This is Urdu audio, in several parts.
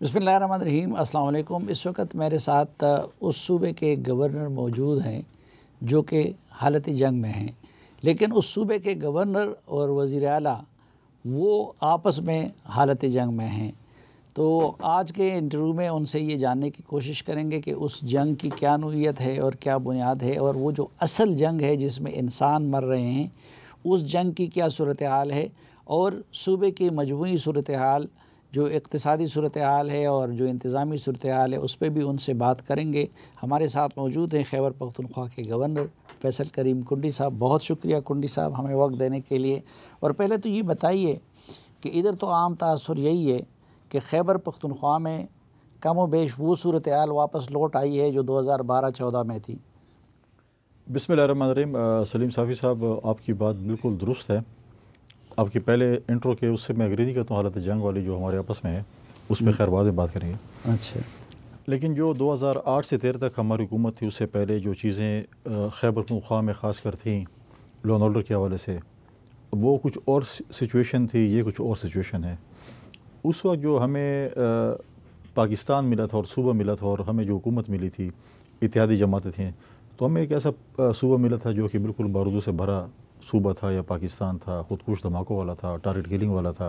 بسم اللہ الرحمن الرحیم۔ السلام علیکم۔ اس وقت میرے ساتھ اس صوبے کے گورنر موجود ہیں جو کہ حالت جنگ میں ہیں، لیکن اس صوبے کے گورنر اور وزیر اعلیٰ وہ آپس میں حالت جنگ میں ہیں۔ تو آج کے انٹرویو میں ان سے یہ جاننے کی کوشش کریں گے کہ اس جنگ کی کیا نوعیت ہے اور کیا بنیاد ہے، اور وہ جو اصل جنگ ہے جس میں انسان مر رہے ہیں اس جنگ کی کیا صورتحال ہے، اور صوبے کی مجموعی صورتحال جو اقتصادی صورتحال ہے اور جو انتظامی صورتحال ہے اس پہ بھی ان سے بات کریں گے۔ ہمارے ساتھ موجود ہیں خیبر پختونخوا کے گورنر فیصل کریم کنڈی صاحب۔ بہت شکریہ کنڈی صاحب ہمیں وقت دینے کے لیے۔ اور پہلے تو یہ بتائیے کہ ادھر تو عام تاثر یہی ہے کہ خیبر پختونخوا میں کم و بیش وہ صورتحال واپس لوٹ آئی ہے جو 2012-14 میں تھی۔ بسم اللہ الرحمن الرحیم۔ سلیم صافی صاحب، آپ کی بات بالکل درست ہے۔ آپ کی پہلے انٹرو کے اس سے میں اگری نہیں کرتا ہوں، حالت جنگ والی جو ہمارے آپس میں ہے اس پہ خیر بعد میں بات کریں گے۔ اچھا، لیکن جو 2008 سے 13 تک ہماری حکومت تھی، اس سے پہلے جو چیزیں خیبر پختونخوا میں خاص کر تھیں لا اینڈ آرڈر کے حوالے سے، وہ کچھ اور سچویشن تھی، یہ کچھ اور سچویشن ہے۔ اس وقت جو ہمیں پاکستان ملا تھا اور صوبہ ملا تھا اور ہمیں جو حکومت ملی تھی، اتحادی جماعتیں تھیں، تو ہمیں ایک ایسا صوبہ ملا تھا جو کہ بالکل بارودوں سے بھرا صوبہ تھا یا پاکستان تھا، خودکش دھماکوں والا تھا، ٹارگٹ کلنگ والا تھا،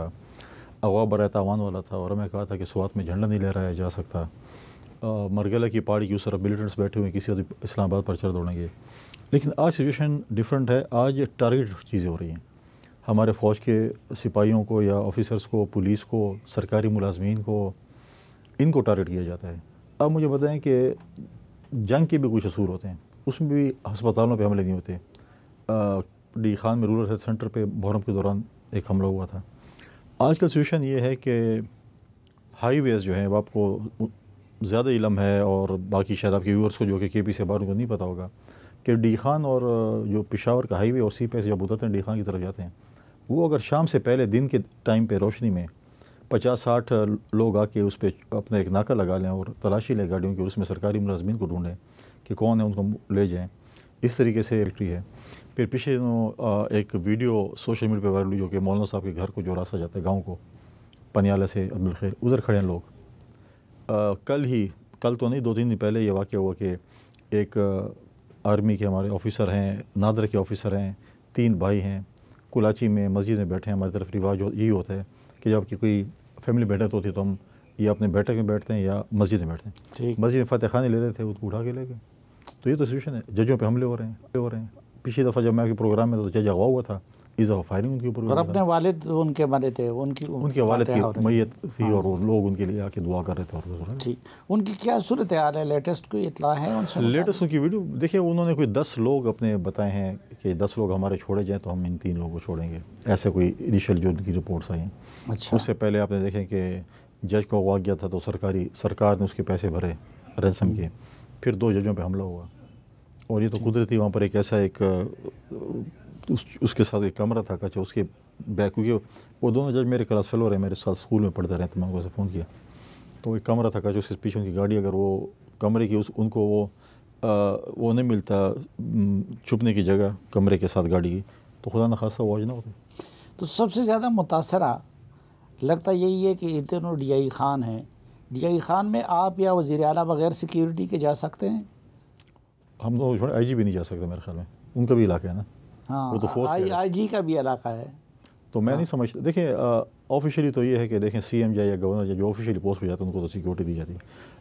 اغوا برائے تاوان والا تھا، اور ہمیں کہا تھا کہ سوات میں جھنڈا نہیں لہرایا جا سکتا۔ مرگلہ کی پہاڑی کی اس طرف ملیٹنٹس بیٹھے ہوئے کسی وقت اسلام آباد پر چڑھ دوڑیں گے۔ لیکن آج سچویشن ڈیفرنٹ ہے۔ آج ٹارگٹ چیزیں ہو رہی ہیں، ہمارے فوج کے سپاہیوں کو یا آفیسرز کو، پولیس کو، سرکاری ملازمین کو، ان کو ٹارگٹ کیا جاتا ہے۔ اب مجھے بتائیں کہ جنگ کے بھی کچھ اصول ہوتے ہیں، اس میں بھی ہسپتالوں پہ حملے نہیں ہوتے۔ ڈی خان میں رورل ہیلتھ سینٹر پہ محرم کے دوران ایک حملہ ہوا تھا۔ آج کل سچویشن یہ ہے کہ ہائی ویز جو ہیں، وہ آپ کو زیادہ علم ہے اور باقی شاید آپ کے ویورز کو جو کہ کے پی سے باہر کو نہیں پتہ ہوگا کہ ڈی خان اور جو پشاور کا ہائی وے اور سی پہ سے جب اترتے ہیں ڈی خان کی طرف جاتے ہیں، وہ اگر شام سے پہلے دن کے ٹائم پہ روشنی میں 50-60 لوگ آ کے اس پہ اپنا ایک ناکہ لگا لیں اور تلاشی لیں گاڑیوں کی، اس میں سرکاری ملازمین کو ڈھونڈیں کہ کون ہے، ان کو لے جائیں، اس طریقے سے فیکٹری ہے۔ پھر پچھلے دنوں ایک ویڈیو سوشل میڈیا پہ وائرل ہوئی جو کہ مولانا صاحب کے گھر کو جو راستہ جاتا ہے گاؤں کو، پنیالہ سے عبدالخیر، ادھر کھڑے ہیں لوگ۔ کل تو نہیں، 2-3 دن پہلے یہ واقعہ ہوا کہ ایک آرمی کے ہمارے آفیسر ہیں، نادر کے آفیسر ہیں، 3 بھائی ہیں، کلاچی میں مسجد میں بیٹھے ہیں۔ ہماری طرف رواج یہی ہوتا ہے کہ جب کہ کوئی فیملی بیٹھک ہوتی ہے تو ہم یا اپنے بیٹھک میں بیٹھتے ہیں یا مسجد میں بیٹھتے ہیں۔ مسجد میں فاتح خانی لے رہے تھے، وہ اٹھا کے لے گئے۔ تو یہ تو سچویشن ہے، ججوں پہ حملے ہو رہے ہیں۔ پچھلی دفعہ جب میں آپ کے پروگرام میں تو جج اغوا ہوا تھا، اس دفعہ فائرنگ ان کے اوپر، اور اپنے والد ان کے مرے تھے، ان کے والد کی میت تھی اور وہ لوگ ان کے لیے آ کے دعا کر رہے تھے۔ اور ٹھیک، ان کی کیا صورتحال ہے؟ لیٹسٹ کوئی اطلاع ہے ان سے؟ لیٹسٹ ان کی ویڈیو دیکھیں، انہوں نے کوئی 10 لوگ اپنے بتائے ہیں کہ 10 لوگ ہمارے چھوڑے جائیں تو ہم ان 3 لوگوں کو چھوڑیں گے، ایسے کوئی انیشیل جو ان کی رپورٹس آئی ہیں۔ اچھا، اس سے پہلے آپ نے دیکھیں کہ جج کو اغوا کیا تھا تو سرکار نے اس کے پیسے بھرے رینسم کے، پھر 2 ججوں پہ حملہ ہوا، اور یہ تو قدرتی وہاں پر ایک ایسا ایک اس کے ساتھ ایک کمرہ تھا کچھ اس کے بیک، کیونکہ وہ دونوں جج میرے کلاس فیلو رہے، میرے ساتھ اسکول میں پڑھتے رہے، تو میں ان کو فون کیا تو ایک کمرہ تھا کچھ اس کے پیچھے ان کی گاڑی، اگر وہ کمرے کی ان کو وہ نہیں ملتا چھپنے کی جگہ کمرے کے ساتھ گاڑی کی، تو خدا نخواستہ وہ آج نہ ہوتے۔ تو سب سے زیادہ متاثرہ لگتا یہی ہے کہ اتنوں ڈی آئی خان ہیں، ڈی آئی خان میں آپ یا وزیر اعلیٰ بغیر سیکیورٹی کے جا سکتے ہیں؟ ہم تو چھوڑے، آئی جی بھی نہیں جا سکتے میرے خیال میں، ان کا بھی علاقہ ہے نا، ہاں، وہ تو فورس آئی جی کا بھی علاقہ ہے۔ تو میں نہیں سمجھتا، دیکھیں آفیشلی تو یہ ہے کہ دیکھیں سی ایم جائے یا گورنر جائے، جو آفیشلی پوسٹ پہ جاتے ہیں ان کو تو سیکورٹی دی جاتی ہے،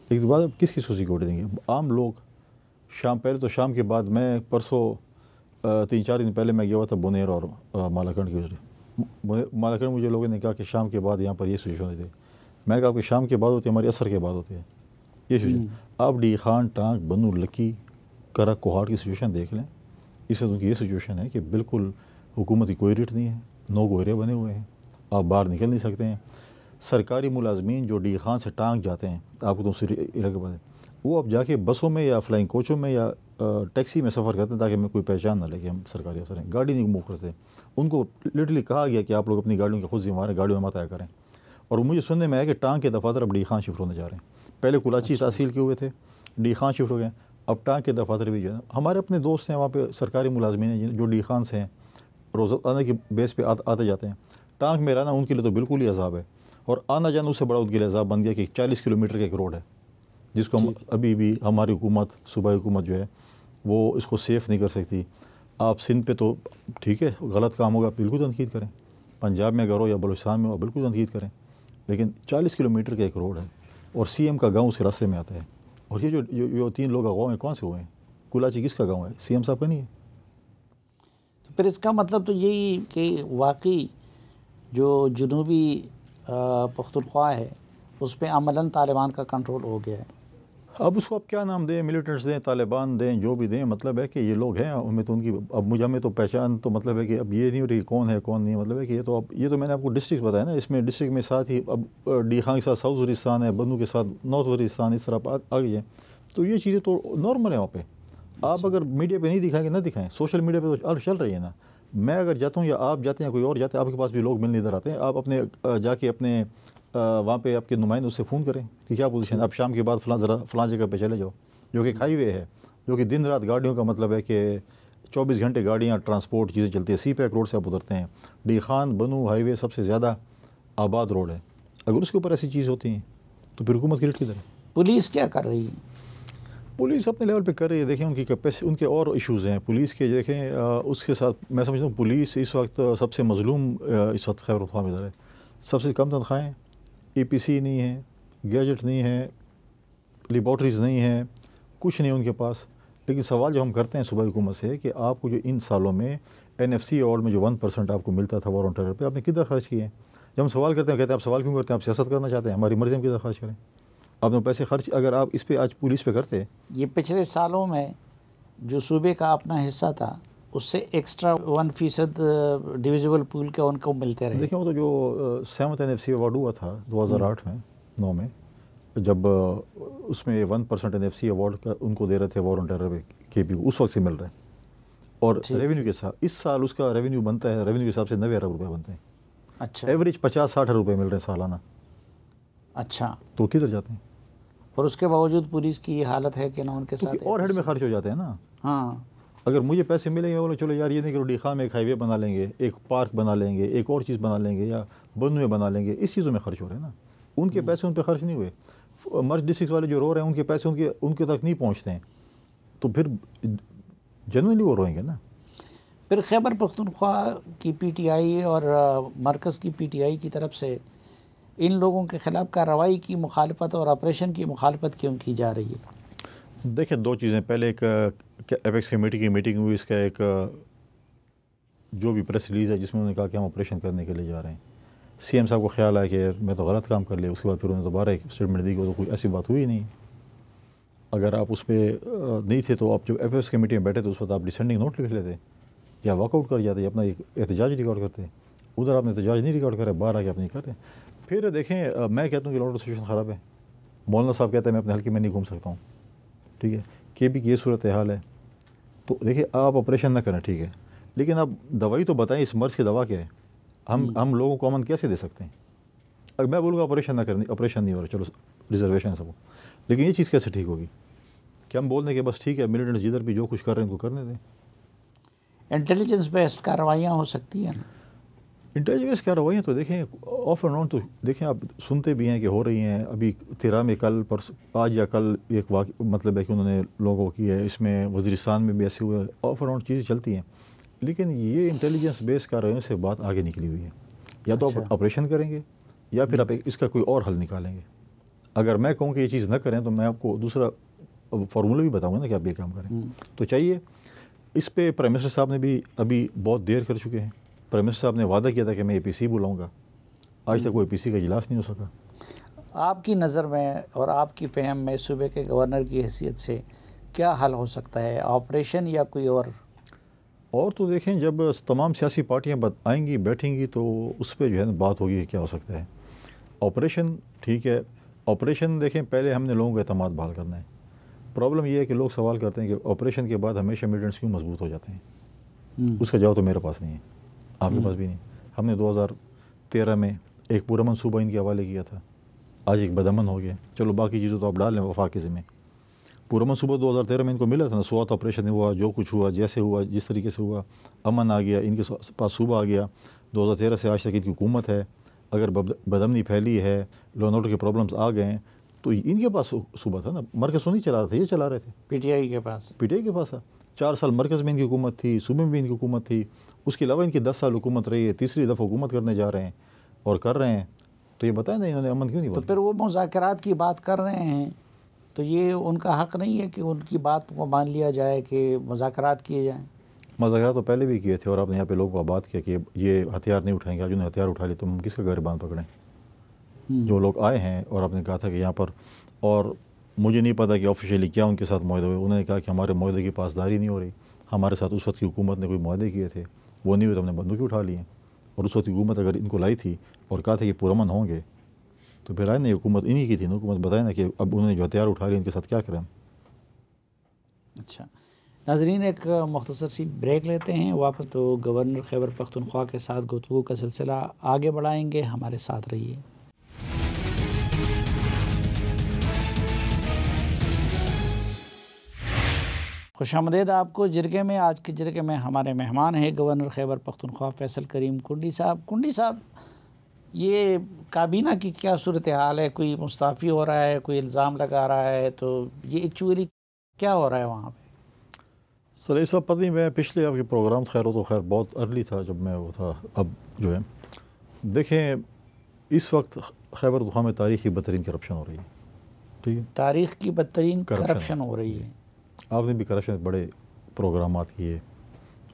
لیکن بعد کس کو سیکورٹی دیں گے؟ عام لوگ پہلے تو شام کے بعد، میں پرسوں 3-4 دن پہلے میں گیا ہوا تھا بنیر اور مالاکنڈ کی وجہ، مالاکنڈ مجھے لوگوں نے کہا کہ شام کے بعد یہاں پر یہ سچویشن ہوتی ہے، میں نے کہا کہ شام کے بعد ہوتی ہے، ہماری عصر کے بعد ہوتی ہے یہ سچویشن۔ آپ ڈی خان، ٹانک، بنو، لکی، کرا، کوہاڑ کی سچویشن دیکھ لیں، اس وقت ان کی یہ سچویشن ہے کہ بالکل حکومت کی کوئی ریٹ نہیں ہے، 9 گوہرے بنے ہوئے ہیں، آپ باہر نکل نہیں سکتے ہیں۔ سرکاری ملازمین جو ڈی خان سے ٹانک جاتے ہیں، آپ کو تو علاقے بات ہے، وہ اب جا کے بسوں میں یا فلائنگ کوچوں میں یا ٹیکسی میں سفر کرتے ہیں تاکہ ہمیں کوئی پہچان نہ لے کہ ہم سرکاری افسر ہیں، گاڑی نہیں موو کرتے۔ ان کو لٹرلی کہا گیا کہ آپ لوگ اپنی گاڑیوں کے خود ذمہ دار ہیں، گاڑیوں میں مت آیا کریں۔ اور مجھے سننے میں آیا کہ ٹانک کے دفاتر اب ڈی خان شفٹ ہونے جا رہے ہیں، پہلے کلاچی تحصیل کے ہوئے تھے، ڈی خان شفٹ ہو گئے، اب ٹانک کے دفاتر بھی جو ہے، ہمارے اپنے دوست ہیں وہاں پہ سرکاری ملازمین ہیں جو ڈی خان سے ہیں، روزانہ کی بیس پہ آتے جاتے ہیں، ٹانک میں رہنا ان کے لیے تو بالکل ہی عذاب ہے۔ اور آنا جانا اس سے بڑا ان کے لیے عذاب بن گیا کہ 40 کلومیٹر کا ایک روڈ ہے جس کو ہم ابھی بھی ہماری حکومت صوبائی حکومت جو ہے وہ اس کو سیف نہیں کر سکتی. آپ سندھ پہ تو ٹھیک ہے غلط کام ہوگا بالکل تنقید کریں, پنجاب میں اگر ہو یا بلوچستان میں ہو بالکل تنقید کریں, لیکن 40 کلومیٹر کا ایک روڈ ہے اور سی ایم کا گاؤں اس کے راستے میں آتا ہے. اور یہ جو 3 لوگ گاؤں ہیں کون سے ہوئے ہیں؟ کولاچی کس کا گاؤں ہے؟ سی ایم صاحب کا نہیں ہے. تو پھر اس کا مطلب تو یہی کہ واقعی جو جنوبی پختونخوا ہے اس پہ عملاً طالبان کا کنٹرول ہو گیا ہے. اب اس کو اب کیا نام دیں, ملیٹنٹس دیں, طالبان دیں, جو بھی دیں, مطلب ہے کہ یہ لوگ ہیں ان میں تو ان کی اب مجھے ہمیں تو پہچان تو مطلب ہے کہ اب یہ نہیں ہو رہی کون ہے کون نہیں, مطلب ہے کہ یہ تو میں نے آپ کو ڈسٹرکٹ بتایا نا, اس میں ڈسٹرکٹ میں ساتھ ہی اب ڈی خان کے ساتھ ساؤتھ وزیرستان ہے, بندو کے ساتھ نارتھ وزیرستان, اس طرح آ گئی ہے. تو یہ چیزیں تو نارمل ہیں وہاں پہ. آپ اگر میڈیا پہ نہیں دکھائیں گے نہ دکھائیں, سوشل میڈیا پہ تو چل رہی ہے نا. میں اگر جاتا ہوں یا آپ جاتے ہیں کوئی اور جاتے ہیں, آپ کے پاس بھی لوگ ملنے ادھر آتے ہیں, آپ اپنے جا کے اپنے وہاں پہ آپ کے نمائندوں سے فون کریں کہ کیا پوزیشن, اب شام کے بعد فلاں جگہ پہ چلے جاؤ, جو کہ ہائی وے ہے, جو کہ دن رات گاڑیوں کا مطلب ہے کہ 24 گھنٹے گاڑیاں ٹرانسپورٹ چیزیں چلتی ہیں. سی پیک روڈ سے آپ اترتے ہیں, ڈی خان بنو ہائی وے سب سے زیادہ آباد روڈ ہے. اگر اس کے اوپر ایسی چیز ہوتی ہیں تو پھر حکومت کی ریٹ کدھر ہے؟ پولیس کیا کر رہی ہے؟ پولیس اپنے لیول پہ کر رہی ہے. دیکھیں ان کی ان کے اور ایشوز ہیں پولیس کے. دیکھیں اس کے ساتھ میں سمجھتا ہوں پولیس اس وقت سب سے مظلوم اس وقت خیبر پختونخوا میں ادھر ہے. سب سے کم تنخواہیں, اے پی سی نہیں ہے, گیجٹ نہیں ہے, لیبارٹریز نہیں ہیں, کچھ نہیں ان کے پاس. لیکن سوال جو ہم کرتے ہیں صوبائی حکومت سے کہ آپ کو جو ان سالوں میں NFC ایوارڈ میں جو 1% آپ کو ملتا تھا وار آن ٹیرر پہ, آپ نے کدھر خرچ کیے ہیں؟ جب ہم سوال کرتے ہیں کہتے ہیں آپ سوال کیوں کرتے ہیں, آپ سیاست کرنا چاہتے ہیں, ہماری مرضی ہم کدھر خرچ کریں. آپ نے پیسے خرچ اگر آپ اس پہ آج پولیس پہ کرتے. یہ پچھلے سالوں میں جو صوبے کا اپنا حصہ تھا اس سے ایکسٹرا 1% ڈویزیبل پول کے ان کو ملتے رہے. دیکھیں وہ تو جو 7th NFC ایوارڈ ہوا تھا 2008 میں 9 میں, جب اس میں 1% NFC ایوارڈ کا ان کو دے رہے تھے وار آن ٹیرر پہ KP کو, اس وقت سے مل رہے ہیں. اور ریونیو کے ساتھ اس سال اس کا ریونیو بنتا ہے, ریونیو کے حساب سے 90 ارب روپے بنتے ہیں. اچھا, ایوریج 50-60 روپے مل رہے ہیں سالانہ. اچھا, تو کدھر جاتے ہیں؟ اور اس کے باوجود پولیس کی یہ حالت ہے کہ نہ ان کے ساتھ اور ہیڈ میں خرچ ہو جاتے ہیں نا. ہاں, اگر مجھے پیسے ملیں گے بولو چلو یار یہ نہیں کرو, ڈی خان میں ایک ہائی وے بنا لیں گے, ایک پارک بنا لیں گے, ایک اور چیز بنا لیں گے, یا بندو میں بنا لیں گے, اس چیزوں میں خرچ ہو رہے ہیں نا. ان کے پیسے ان پہ خرچ نہیں ہوئے. مرج ڈسٹرکٹ والے جو رو رہے ہیں ان کے پیسے ان کے تک نہیں پہنچتے ہیں, تو پھر جنوینلی وہ روئیں گے نا. پھر خیبر پختونخوا کی PTI اور مرکز کی PTI کی طرف سے ان لوگوں کے خلاف کارروائی کی مخالفت اور آپریشن کی مخالفت کیوں کی جا رہی ہے؟ دیکھیں 2 چیزیں. پہلے ایک ایپیکس کمیٹی کی میٹنگ ہوئی, اس کا ایک جو بھی پریس ریلیز ہے جس میں انہوں نے کہا کہ ہم آپریشن کرنے کے لیے جا رہے ہیں. CM صاحب کو خیال آیا کہ میں تو غلط کام کر لیا. اس کے بعد پھر انہوں نے دوبارہ ایک اسٹیٹمنٹ دی کہ تو کوئی ایسی بات ہوئی نہیں. اگر آپ اس پہ نہیں تھے تو آپ جب ایپیکس کمیٹی میں بیٹھے تو اس وقت آپ ڈسینڈنگ نوٹ لکھ لیتے یا واک آؤٹ کر جاتے, اپنا ایک احتجاج ریکارڈ کرتے. ادھر آپ نے احتجاج نہیں ریکارڈ کرا, باہر آ کے آپ نہیں کرتے. پھر دیکھیں میں کہتا ہوں کہ لاڈر سچویشن خراب ہے. مولانا صاحب کہتے ہیں میں اپنے حلقے میں نہیں گھوم سکتا ہوں, ٹھیک ہے, KP کی یہ صورت حال ہے. تو دیکھیں آپ آپریشن نہ کریں, ٹھیک ہے, لیکن آپ دوائی تو بتائیں اس مرض کی دوا کیا ہے. ہم لوگوں کو امن کیسے دے سکتے ہیں؟ اگر میں بولوں گا آپریشن نہ کریں, آپریشن نہیں ہو رہا, چلو ریزرویشن ہے سب, لیکن یہ چیز کیسے ٹھیک ہوگی کہ ہم بولنے کے بس ٹھیک ہے ملیٹنٹس جدھر بھی جو کچھ کر رہے ہیں ان کو کرنے دیں. انٹیلیجنس بیسڈ کارروائیاں ہو سکتی ہیں. انٹیلیجنس کارروائیاں تو دیکھیں آف اینڈ آن تو دیکھیں آپ سنتے بھی ہیں کہ ہو رہی ہیں. ابھی 13 میں کل آج یا کل ایک مطلب ہے کہ انہوں نے لوگوں کی ہے, اس میں وزیرستان میں بھی ایسے ہوئے, آف اینڈ آن چیزیں چلتی ہیں. لیکن یہ انٹیلیجنس بیس کارروائیوں سے بات آگے نکلی ہوئی ہے. یا تو آپ آپریشن کریں گے یا پھر آپ اس کا کوئی اور حل نکالیں گے. اگر میں کہوں کہ یہ چیز نہ کریں تو میں آپ کو دوسرا فارمولہ بھی بتاؤں گا نا کہ آپ یہ کام کریں. تو چاہیے اس پہ پرائم منسٹر صاحب نے بھی ابھی بہت دیر کر چکے ہیں. پرائم منسٹر صاحب نے وعدہ کیا تھا کہ میں APC بلاؤں گا, آج تک وہ APC کا اجلاس نہیں ہو سکا. آپ کی نظر میں اور آپ کی فہم میں صوبے کے گورنر کی حیثیت سے کیا حل ہو سکتا ہے, آپریشن یا کوئی اور؟ تو دیکھیں جب تمام سیاسی پارٹیاں آئیں گی بیٹھیں گی تو اس پہ جو ہے نا بات ہوگی کہ کیا ہو سکتا ہے. آپریشن ٹھیک ہے, آپریشن دیکھیں پہلے ہم نے لوگوں کا اعتماد بحال کرنا ہے. پرابلم یہ ہے کہ لوگ سوال کرتے ہیں کہ آپریشن کے بعد ہمیشہ ملیٹنٹس کیوں مضبوط ہو جاتے ہیں. اس کا جواب تو میرے پاس نہیں ہے, آپ کے پاس بھی نہیں. ہم نے 2013 میں ایک پورا منصوبہ ان کے حوالے کیا تھا, آج ایک بدامن ہو گیا. چلو باقی چیزوں تو آپ ڈال لیں وفاق کے ذمہ. پورا منصوبہ 2013 میں ان کو ملا تھا نا, سوات آپریشن ہوا, جو کچھ ہوا, جیسے ہوا, جس طریقے سے ہوا, امن آ گیا, ان کے پاس صوبہ آ گیا. 2013 سے آج تک ان کی حکومت ہے, اگر بدامنی پھیلی ہے، لا اینڈ آرڈر کے پرابلمس آ گئے ہیں، تو ان کے پاس صوبہ تھا نا، مرکز تو نہیں چلا رہا تھا، یہ چلا رہے تھے پی ٹی آئی کے پاس. پی ٹی آئی کے پاس تھا. 4 سال مرکز میں ان کی حکومت تھی، صوبے میں بھی ان کی حکومت تھی، اس کے علاوہ ان کی 10 سال حکومت رہی ہے، تیسری دفعہ حکومت کرنے جا رہے ہیں اور کر رہے ہیں. تو یہ بتائیں نا انہوں نے امن کیوں نہیں تو بنا؟ پھر وہ مذاکرات کی بات کر رہے ہیں، تو یہ ان کا حق نہیں ہے کہ ان کی بات کو مان لیا جائے کہ مذاکرات کیے جائیں؟ مذاکرات تو پہلے بھی کیے تھے، اور آپ نے یہاں پہ لوگوں کو بات کیا کہ یہ ہتھیار نہیں اٹھائیں گے. آج انہوں نے ہتھیار اٹھا لیے تو ہم کس کا گریبان پکڑیں؟ جو لوگ آئے ہیں اور آپ نے کہا تھا کہ یہاں پر، اور مجھے نہیں پتا کہ آفیشیلی کیا ان کے ساتھ معاہدے ہوئے، انہوں نے کہا کہ ہمارے معاہدے کی پاسداری نہیں ہو رہی. ہمارے ساتھ اس وقت کی حکومت نے کوئی معاہدے کیے تھے، وہ نہیں ہوئے تو ہم نے بندوقیں اٹھا لی ہیں. اور اس وقت کی حکومت اگر ان کو لائی تھی اور کہا تھا کہ پرامن ہوں گے، تو پھر آئے نا، یہ حکومت انہی کی تھی نا. حکومت بتائے نا کہ اب انہوں نے جو ہتھیار اٹھا لیے ان کے ساتھ کیا کریں. اچھا ناظرین، ایک مختصر سی بریک لیتے ہیں، واپس تو گورنر خیبر پختونخوا کے ساتھ گفتگو کا سلسلہ آگے بڑھائیں گے، ہمارے ساتھ رہیے. خوش آمدید آپ کو جرگے میں. آج کے جرگے میں ہمارے مہمان ہیں گورنر خیبر پختونخوا فیصل کریم کنڈی صاحب. کنڈی صاحب، یہ کابینہ کی کیا صورتحال ہے؟ کوئی مستعفی ہو رہا ہے، کوئی الزام لگا رہا ہے، تو یہ ایکچولی کیا ہو رہا ہے وہاں پہ؟ سلیم صاحب، پتہ نہیں، میں پچھلے آپ کے پروگرام خیر ہو تو خیر بہت ارلی تھا جب میں وہ تھا. اب جو ہے دیکھیں، اس وقت خیبر پختونخوا میں تاریخی بدترین کرپشن ہو رہی ہے. ٹھیک ہے، تاریخ کی بدترین کرپشن ہو رہی ہے. آپ نے بھی کرپشن بڑے پروگرامات کیے،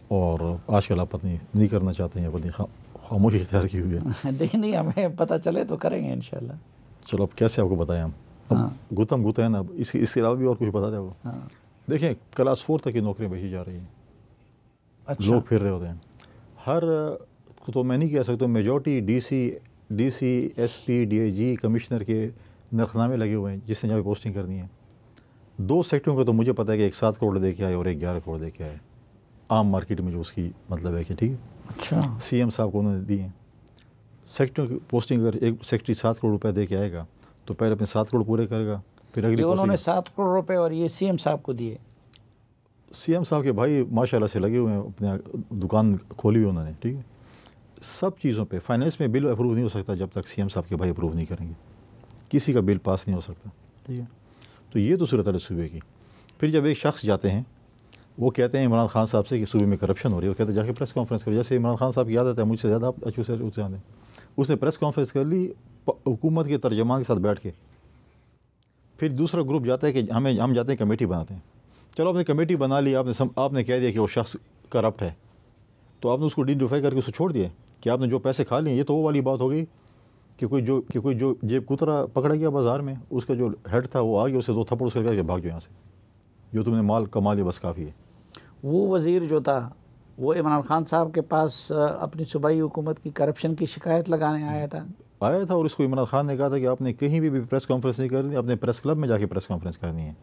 اور آج کل آپ پتہ نہیں کرنا چاہتے ہیں، پتہ نہیں خاموشی اختیار کی ہوئی ہے. نہیں، ہمیں پتہ چلے تو کریں گے انشاءاللہ. چلو اب کیسے آپ کو بتائیں ہم؟ اب گتم گوتا ہے نا. اس کے علاوہ بھی اور کچھ بتا دیں آپ کو. دیکھیں، کلاس 4 تک کی نوکریاں بھیجی جا رہی ہیں. لوگ پھر رہے ہوتے ہیں. ہر تو میں نہیں کہہ سکتا، majority D C S P D I G commissioner کے نرخنامے لگے ہوئے ہیں جس نے جہاں پہ پوسٹنگ کرنی ہے. 2 سیکٹروں کا تو مجھے پتہ ہے کہ ایک 7 کروڑ دے کے آئے اور ایک 11 کروڑ دے کے آئے عام مارکیٹ میں، جو اس کی مطلب ہے کہ ٹھیک ہے. اچھا، سی ایم صاحب کو انہوں نے دی ہیں. سیکٹروں کی پوسٹنگ اگر ایک سیکٹری 7 کروڑ روپے دے کے آئے گا تو پہلے اپنے 7 کروڑ پورے کرے گا، پھر اگلی انہوں نے 7 کروڑ روپے اور یہ سی ایم صاحب کو دیے. سی ایم صاحب کے بھائی ماشاء اللہ سے لگے ہوئے ہیں، اپنے دکان کھولی ہوئی انہوں نے. ٹھیک ہے، سب چیزوں پہ فائنینس میں بل اپروو نہیں ہو سکتا جب تک سی ایم صاحب کے بھائی اپروو نہیں کریں گے. کسی کا بل پاس نہیں ہو سکتا. ٹھیک ہے، تو یہ تو صورت ہے صوبے کی. پھر جب ایک شخص جاتے ہیں، وہ کہتے ہیں عمران خان صاحب سے کہ صوبے میں کرپشن ہو رہی ہے، وہ کہتے ہیں جا کے پریس کانفرنس کرو. جیسے عمران خان صاحب کی عادت ہے، مجھ سے زیادہ آپ اچھے سے جانتے ہیں، اس نے پریس کانفرنس کر لی حکومت کے ترجمان کے ساتھ بیٹھ کے. پھر دوسرا گروپ جاتا ہے کہ ہم جاتے ہیں کمیٹی بناتے ہیں. چلو آپ نے کمیٹی بنا لی، آپ نے کہہ دیا کہ وہ شخص کرپٹ ہے، تو آپ نے اس کو ڈیڈیفائی کر کے اس کو چھوڑ دیا کہ آپ نے جو پیسے کھا لیے. یہ تو وہ والی بات ہو گئی کہ کوئی جو جیب کترا پکڑا گیا بازار میں، اس کا جو ہیڈ تھا وہ آ گیا، اسے 2 تھپڑ اس کر کے بھاگ جو یہاں سے، جو تم نے مال کما لیا بس کافی ہے. وہ وزیر جو تھا وہ عمران خان صاحب کے پاس اپنی صوبائی حکومت کی کرپشن کی شکایت لگانے آیا تھا. اور اس کو عمران خان نے کہا تھا کہ آپ نے کہیں بھی پریس کانفرنس نہیں کرنی، اپنے پریس کلب میں جا کے پریس کانفرنس کرنی ہے.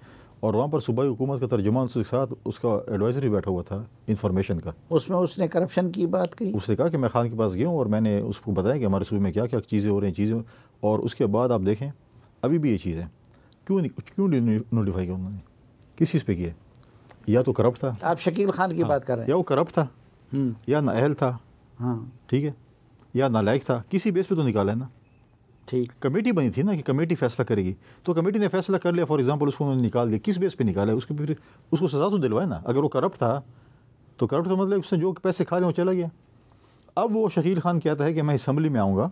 اور وہاں پر صوبائی حکومت کا ترجمان اس کے ساتھ اس کا ایڈوائزر بھی بیٹھا ہوا تھا انفارمیشن کا. اس میں اس نے کرپشن کی بات کہی. اس نے کہا کہ میں خان کے پاس گیا ہوں اور میں نے اس کو بتایا کہ ہمارے صوبے میں کیا کیا چیزیں ہو رہی ہیں اور اس کے بعد آپ دیکھیں ابھی بھی یہ چیز ہے. کیوں نوٹیفائی کیا انہوں نے؟ کس چیز پہ کیا؟ یا تو کرپٹ تھا. آپ شکیل خان کی بات کر رہے ہیں. یا وہ کرپٹ تھا، یا نااہل تھا. ہاں ٹھیک ہے، یا نالائق تھا. کسی بیس پہ تو نکالا ہے نا. ٹھیک، کمیٹی بنی تھی نا کہ کمیٹی فیصلہ کرے گی، تو کمیٹی نے فیصلہ کر لیا. فار ایگزامپل اس کو انہوں نے نکال دیا. کس بیس پہ نکالا ہے؟ اس کو سزا تو دلوائے نا. اگر وہ کرپٹ تھا تو کرپٹ کا مطلب اس نے جو پیسے کھا لے وہ چلا گیا. اب وہ شکیل خان کہتا ہے کہ میں اسمبلی میں آؤں گا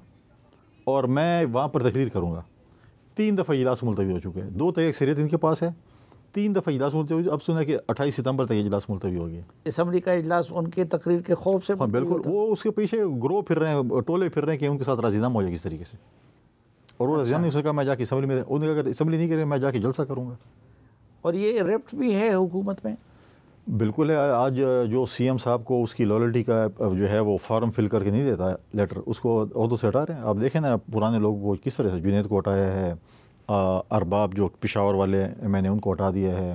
اور میں وہاں پر تقریر کروں گا. 3 دفعہ اجلاس ملتوی ہو چکے ہیں. 2 تک اکثریت ان کے پاس ہے، 3 دفعہ اجلاس ملتوی. اب سنا کہ 28 ستمبر تک اجلاس ملتوی ہو گیا. اسمبلی کا اجلاس ان کے تقریر کے خوف سے بالکل. وہ اس کے پیچھے گروہ پھر رہے ہیں، ٹولے پھر رہے ہیں کہ ان کے ساتھ راضی نام ہو جائے کس طریقے سے. اور وہ راضی نام نہیں ہو سکا. میں جا کے اسمبلی میں، انہوں نے اگر اسمبلی نہیں کرے میں جا کے جلسہ کروں گا. اور یہ ریپٹ بھی ہے حکومت میں. بالکل ہے. آج جو سی ایم صاحب کو اس کی لائلٹی کا جو ہے وہ فارم فل کر کے نہیں دیتا لیٹر، اس کو عہدوں سے ہٹا رہے ہیں. آپ دیکھیں نا پرانے لوگوں کو کس طرح سے. جنید کو ہٹایا ہے، ارباب جو پشاور والے میں نے ان کو ہٹا دیا ہے،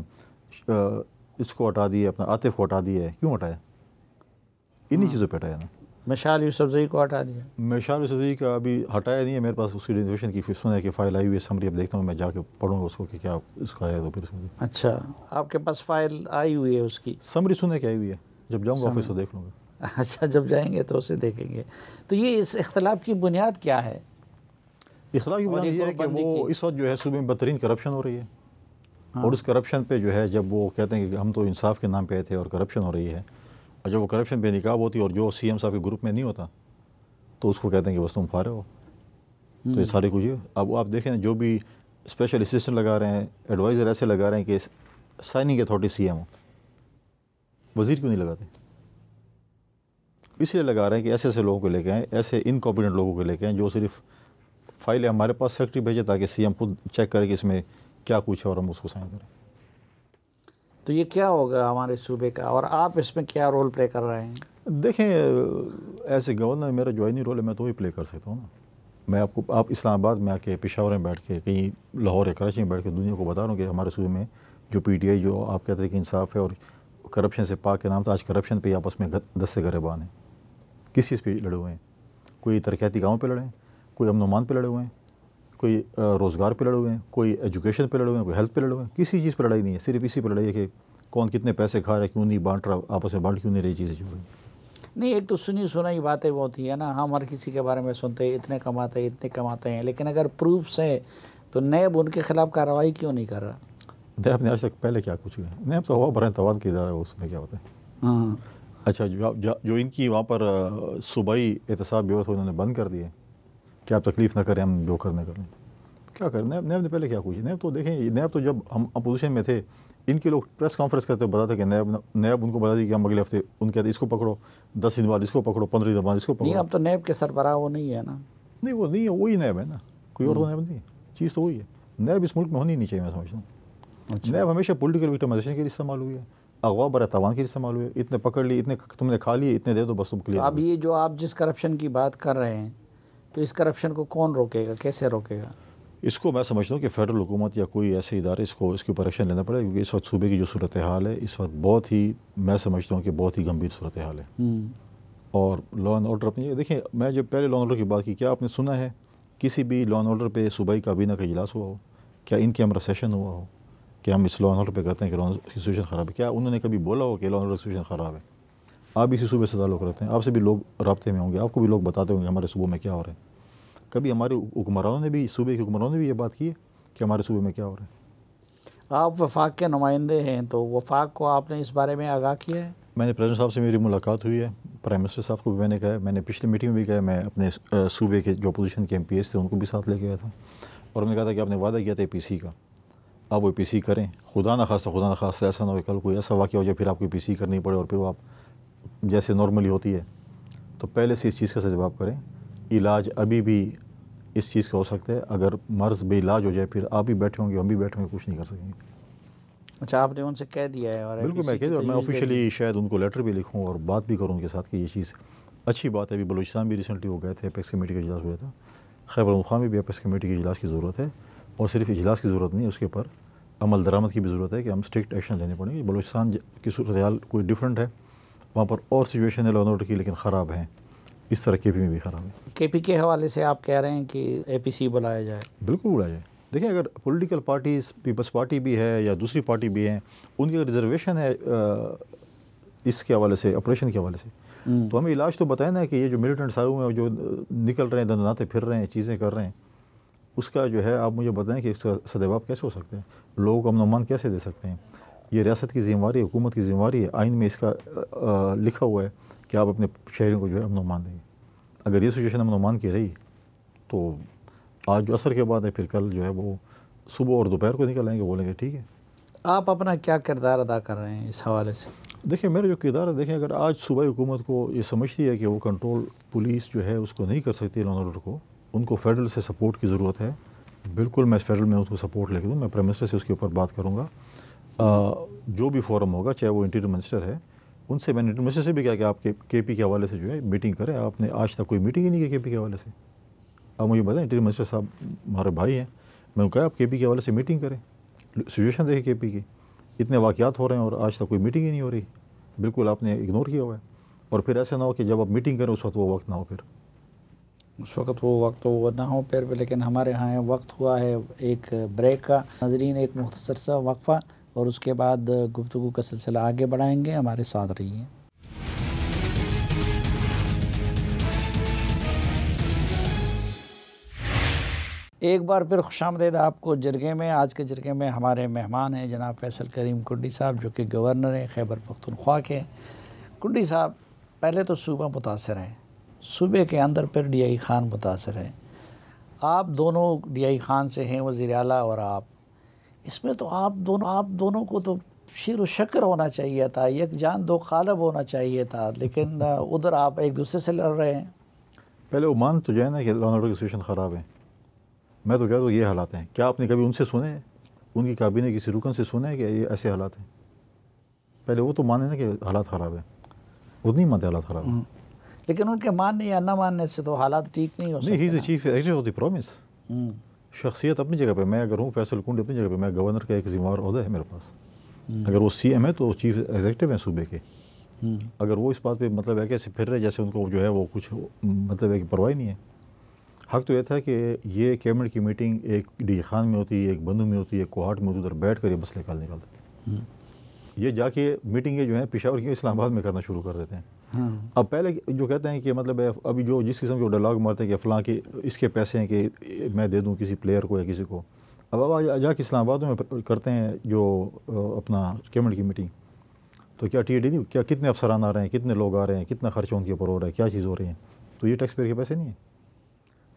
اس کو ہٹا دیا، اپنا عاطف کو ہٹا دیا ہے. کیوں ہٹایا؟ انہی چیزوں پہ ہٹایا نا. مشال یوسفزئی کو ہٹا دیا. مشال یوسفزئی کا ابھی ہٹایا نہیں ہے میرے پاس. اس کی ڈیفینیشن کی سنا ہے کہ فائل آئی ہوئی ہے سمری. اب دیکھتا ہوں، میں جا کے پڑھوں گا اس کو کہ کیا اس کا ہے. تو پھر اچھا، آپ کے پاس فائل آئی ہوئی ہے اس کی؟ سمری سنے کہ آئی ہوئی ہے. جب جاؤں گا آفس تو دیکھ لوں گا. اچھا جب جائیں گے تو اسے دیکھیں گے. تو یہ اس اختلاف کی بنیاد کیا ہے؟ اختلاف کی بنیاد یہ ہے کہ وہ اس وقت جو ہے صوبے میں بدترین کرپشن ہو رہی ہے. اور اس کرپشن پہ جو ہے جب وہ کہتے ہیں کہ ہم تو انصاف کے نام پہ آئے تھے اور کرپشن ہو رہی ہے، اور جب وہ کرپشن بے نقاب ہوتی ہے اور جو سی ایم صاحب کے گروپ میں نہیں ہوتا تو اس کو کہتے ہیں کہ بس تم فارغ ہو. تو یہ ساری کچھ اب آپ دیکھیں جو بھی اسپیشل اسسٹنٹ لگا رہے ہیں، ایڈوائزر ایسے لگا رہے ہیں کہ سائننگ اتھارٹی سی ایم ہو. وزیر کیوں نہیں لگاتے؟ اس لیے لگا رہے ہیں کہ ایسے ایسے لوگوں کو لے کے آئیں، ایسے انکمپیٹنٹ لوگوں کو لے کے آئیں جو صرف فائلیں ہمارے پاس سیکرٹری بھیجے تاکہ سی ایم خود چیک کرے کہ اس میں کیا کچھ ہے اور ہم اس کو سائن کریں. تو یہ کیا ہوگا ہمارے صوبے کا، اور آپ اس میں کیا رول پلے کر رہے ہیں؟ دیکھیں ایسے گورنر میرا جو آئینی رول ہے میں تو وہی پلے کر سکتا ہوں نا. میں آپ اسلام آباد میں آ کے پشاور میں بیٹھ کے کہیں لاہور یا کراچی میں بیٹھ کے دنیا کو بتا رہا ہوں کہ ہمارے صوبے میں جو پی ٹی آئی جو آپ کہتے ہیں کہ انصاف ہے اور کرپشن سے پاک کے نام تھا، آج کرپشن پہ آپس میں دستے گریبان ہیں. کس چیز پہ لڑے ہوئے ہیں؟ کوئی ترقیاتی کاموں پہ لڑے ہیں، کوئی امن و امان پہ لڑے ہوئے ہیں، کوئی روزگار پہ لڑے ہوئے ہیں، کوئی ایجوکیشن پہ لڑے ہوئے ہیں، کوئی ہیلتھ پہ لڑے ہوئے ہیں. کسی چیز پہ لڑائی نہیں ہے، صرف اسی پہ لڑائی ہے کہ کون کتنے پیسے کھا رہا ہے، کیوں نہیں بانٹ رہا، آپس میں بانٹ کیوں نہیں رہی چیزیں جو ہیں. نہیں، ایک تو سنی سنائی باتیں ہوتی ہیں نا، ہم ہر کسی کے بارے میں سنتے ہیں اتنے کماتے ہیں، لیکن اگر پروفس ہیں تو نیب ان کے خلاف کارروائی کیوں نہیں کر رہا؟ نیب نے آج تک پہلے کیا کچھ ہے؟ نیب تو ہوا برائے توان کی ادارہ ہے، اس میں کیا ہوتا ہے. ہاں اچھا جو ان کی وہاں پر صوبائی احتساب بیورو انہوں نے بند کر دیے کہ آپ تکلیف نہ کریں، ہم جو کرنے کریں. کیا کریں؟ نیب نے پہلے کیا کچھ؟ نیب تو دیکھیں، نیب تو جب ہم اپوزیشن میں تھے ان کے لوگ پریس کانفرنس کرتے بتاتے کہ نیب ان کو بتا دی کہ ہم اگلے ہفتے ان کہتے اس کو پکڑو، 10 دن بعد اس کو پکڑو، 15 دن بعد اس کو پکڑو. نہیں، اب تو نیب کے سربراہ وہ نہیں ہے نا. نہیں وہ نہیں ہے، وہی نیب ہے نا، کوئی اور تو نیب نہیں ہے. چیز تو وہی ہے. نیب اس ملک میں ہونی نہیں چاہیے میں سمجھتا ہوں. نیب ہمیشہ پولیٹیکل وکٹمائزیشن کے لیے استعمال ہوئی ہے، اغوا برائے تاوان کے لیے استعمال ہوئے. اتنے پکڑ لیے، اتنے تم نے کھا لیے، اتنے دے دو بس تم کلیئر. اب یہ جو آپ جس کرپشن کی بات کر رہے ہیں تو اس کرپشن کو کون روکے گا، کیسے روکے گا؟ اس کو میں سمجھتا ہوں کہ فیڈرل حکومت یا کوئی ایسے ادارے اس کے اوپر ایکشن لینا پڑے، کیونکہ اس وقت صوبے کی جو صورتحال ہے اس وقت بہت ہی، میں سمجھتا ہوں کہ بہت ہی گمبھیر صورتحال ہے. اور لا اینڈ آرڈر اپنی دیکھیں، میں جب پہلے لا اینڈ آرڈر کی بات کی، کیا آپ نے سنا ہے کسی بھی لا اینڈ آرڈر پہ صوبائی کابینہ کا اجلاس ہوا ہو؟ کیا ان کیمرہ سیشن ہوا ہو کہ ہم اس لا اینڈ آرڈر پہ کرتے ہیں کہ لا اینڈ آرڈر کی سچویشن خراب ہے؟ کیا انہوں نے کبھی بولا ہو کہ لا اینڈ آرڈر کی سچویشن خراب ہے؟ آپ اسی صوبے سے تعلق رکھتے ہیں، آپ سے بھی لوگ رابطے میں ہوں گے، آپ کو بھی لوگ بتاتے ہوں گے ہمارے صوبے میں کیا ہو رہا ہے. کبھی ہمارے حکمرانوں نے بھی، صوبے کے حکمرانوں نے بھی یہ بات کی ہے کہ ہمارے صوبے میں کیا ہو رہا ہے؟ آپ وفاق کے نمائندے ہیں تو وفاق کو آپ نے اس بارے میں آگاہ کیا ہے؟ میں نے پریزیڈنٹ صاحب سے میری ملاقات ہوئی ہے، پرائم منسٹر صاحب کو بھی میں نے کہا ہے، میں نے پچھلی میٹنگ میں بھی کہا ہے، میں اپنے صوبے کے جو اپوزیشن کے ایم پی ایس تھے ان کو بھی ساتھ لے کے آیا تھا، اور ہم نے کہا تھا کہ آپ نے وعدہ کیا تھا پی سی کا، آپ وہ پی سی کریں. خدا نہ خواستہ ایسا نہ ہو کل کوئی ایسا واقعہ ہو جائے پھر آپ کو پی سی کرنی پڑے اور پھر وہ آپ جیسے نارملی ہوتی ہے. تو پہلے سے اس چیز کا جواب کریں. علاج ابھی بھی اس چیز کا ہو سکتا ہے، اگر مرض بے علاج ہو جائے پھر آپ بھی بیٹھے ہوں گے، ہم بھی بیٹھے ہوں گے، کچھ نہیں کر سکیں گے. اچھا، آپ نے ان سے کہہ دیا ہے؟ اور بالکل میں کہہ دیا، اور میں آفیشیلی شاید ان کو لیٹر بھی لکھوں اور بات بھی کروں ان کے ساتھ کہ یہ چیز اچھی بات ہے. ابھی بلوچستان بھی ریسنٹلی وہ گئے تھے، اپیکس کمیٹی کا اجلاس ہوا تھا. خیبر پختونخوا میں بھی اپیکس کمیٹی کے اجلاس کی ضرورت ہے، اور صرف اجلاس کی ضرورت نہیں، اس کے اوپر عمل درآمد کی بھی ضرورت ہے کہ ہم اسٹرکٹ ایکشن لینے پڑیں گے. بلوچستان کی صورتحال کوئی ڈفرینٹ ہے، وہاں پر اور سچویشن ہے لا اینڈ آرڈر کی لیکن خراب ہیں. اس طرح کے پی میں بھی خراب ہے. کے پی کے حوالے سے آپ کہہ رہے ہیں کہ اے پی سی بلایا جائے؟ بالکل بلایا جائے. دیکھیں اگر پولیٹیکل پارٹیز، پیپلز پارٹی بھی ہے یا دوسری پارٹی بھی ہیں، ان کی ریزرویشن ہے اس کے حوالے سے، آپریشن کے حوالے سے، تو ہمیں علاج تو بتائیں نا کہ یہ جو ملیٹنٹس آئے ہوئے ہیں جو نکل رہے ہیں، دندناتے پھر رہے ہیں، چیزیں کر رہے ہیں، اس کا جو ہے آپ مجھے بتائیں کہ اس کا سدباب کیسے ہو سکتے ہیں، لوگوں کو امن و امان کیسے دے سکتے ہیں. یہ ریاست کی ذمہ داری ہے، حکومت کی ذمہ داری ہے. آئین میں اس کا لکھا ہوا ہے کہ آپ اپنے شہریوں کو جو ہے امن و امان دیں گے. اگر یہ سچویشن امن و امان کی رہی تو آج جو عصر کے بعد ہے پھر کل جو ہے وہ صبح اور دوپہر کو نکل آئیں گے، بولیں گے ٹھیک ہے. آپ اپنا کیا کردار ادا کر رہے ہیں اس حوالے سے؟ دیکھیں میرا جو کردار ہے، دیکھیں اگر آج صوبائی حکومت کو یہ سمجھتی ہے کہ وہ کنٹرول پولیس جو ہے اس کو نہیں کر سکتی لا اینڈ آرڈر کو، ان کو فیڈرل سے سپورٹ کی ضرورت ہے. بالکل میں فیڈرل میں اس کو سپورٹ لے کے دوں. میں پرائم منسٹر سے اس کے اوپر بات کروں گا. جو بھی فورم ہوگا، چاہے وہ انٹیریئر منسٹر ہے، ان سے میں نے انٹیریئر منسٹر سے بھی کہا کہ آپ کے پی کے حوالے سے جو ہے میٹنگ کریں. آپ نے آج تک کوئی میٹنگ ہی نہیں کی کے پی کے حوالے سے. آپ مجھے بتائیں، انٹیریئر منسٹر صاحب ہمارے بھائی ہیں، میں نے کہا آپ کے پی کے حوالے سے میٹنگ کریں، سچویشن دیکھیں کے پی کی. اتنے واقعات ہو رہے ہیں اور آج تک کوئی میٹنگ ہی نہیں ہو رہی. بالکل آپ نے اگنور کیا ہوا ہے. اور پھر ایسا نہ ہو کہ جب آپ میٹنگ کریں اس وقت وہ وقت نہ ہو، پھر اس وقت وہ وقت وہ نہ ہو پھر. لیکن ہمارے ہاں وقت ہوا ہے ایک بریک کا. ناظرین، ایک مختصر سا وقفہ اور اس کے بعد گفتگو کا سلسلہ آگے بڑھائیں گے. ہمارے ساتھ رہیے. ایک بار پھر خوش آمدید آپ کو جرگے میں. آج کے جرگے میں ہمارے مہمان ہیں جناب فیصل کریم کنڈی صاحب جو کہ گورنر ہیں خیبر پختونخوا کے. کنڈی صاحب پہلے تو صوبہ متاثر ہیں, صوبے کے اندر پھر ڈی آئی خان متاثر ہے. آپ دونوں ڈی آئی خان سے ہیں, وزیر اعلیٰ اور آپ. اس میں تو آپ دونوں کو تو شیر و شکر ہونا چاہیے تھا, یک جان دو قالب ہونا چاہیے تھا, لیکن ادھر آپ ایک دوسرے سے لڑ رہے ہیں. پہلے وہ مان تو جائے نا کہ لا اینڈ آرڈر کی سچویشن خراب ہے. میں تو کہتا ہوں یہ حالات ہیں. کیا آپ نے کبھی ان سے سنے, ان کی کابینہ کسی رکن سے سنے کہ یہ ایسے حالات ہیں؟ پہلے وہ تو مانے نا کہ حالات خراب ہیں, وہ نہیں مانتے حالات خراب ہیں. لیکن ان کے ماننے یا نہ ماننے سے تو حالات ٹھیک نہیں ہو سکتے. نہیں, he is a chief executive of the promise. شخصیت اپنی جگہ پہ, میں اگر ہوں فیصل کنڈی اپنی جگہ پہ, میں گورنر کا ایک ذمہ دار عہدہ ہے میرے پاس. اگر وہ سی ایم ہے تو چیف ایگزیکٹو ہیں صوبے کے. اگر وہ اس بات پہ مطلب ہے کہ ایسے پھر رہے جیسے ان کو جو ہے وہ کچھ مطلب ہے کہ پرواہ نہیں ہے. حق تو یہ تھا کہ یہ کیبنٹ کی میٹنگ ایک ڈی خان میں ہوتی ہے, ایک بندو میں ہوتی ہے, ایک کوہاٹ میں ہوتی ہے, ادھر بیٹھ کر یہ مسئلے حل نکالتے. یہ جا کے میٹنگیں جو ہیں پشاور کی اسلام آباد میں کرنا شروع کر دیتے ہیں. اب پہلے جو کہتے ہیں کہ مطلب ہے ابھی جو جس قسم کے ڈائلاگ مارتے ہیں کہ فلاں کے اس کے پیسے ہیں کہ میں دے دوں کسی پلیئر کو یا کسی کو, اب جا کے اسلام آباد میں کرتے ہیں جو اپنا کیبنٹ کی میٹنگ, تو کیا ٹی اے ڈی نہیں, کیا کتنے افسران آ رہے ہیں, کتنے لوگ آ رہے ہیں, کتنا خرچہ ان کے اوپر ہو رہا ہے, کیا چیز ہو رہی ہے؟ تو یہ ٹیکس پیئر کے پیسے نہیں ہیں.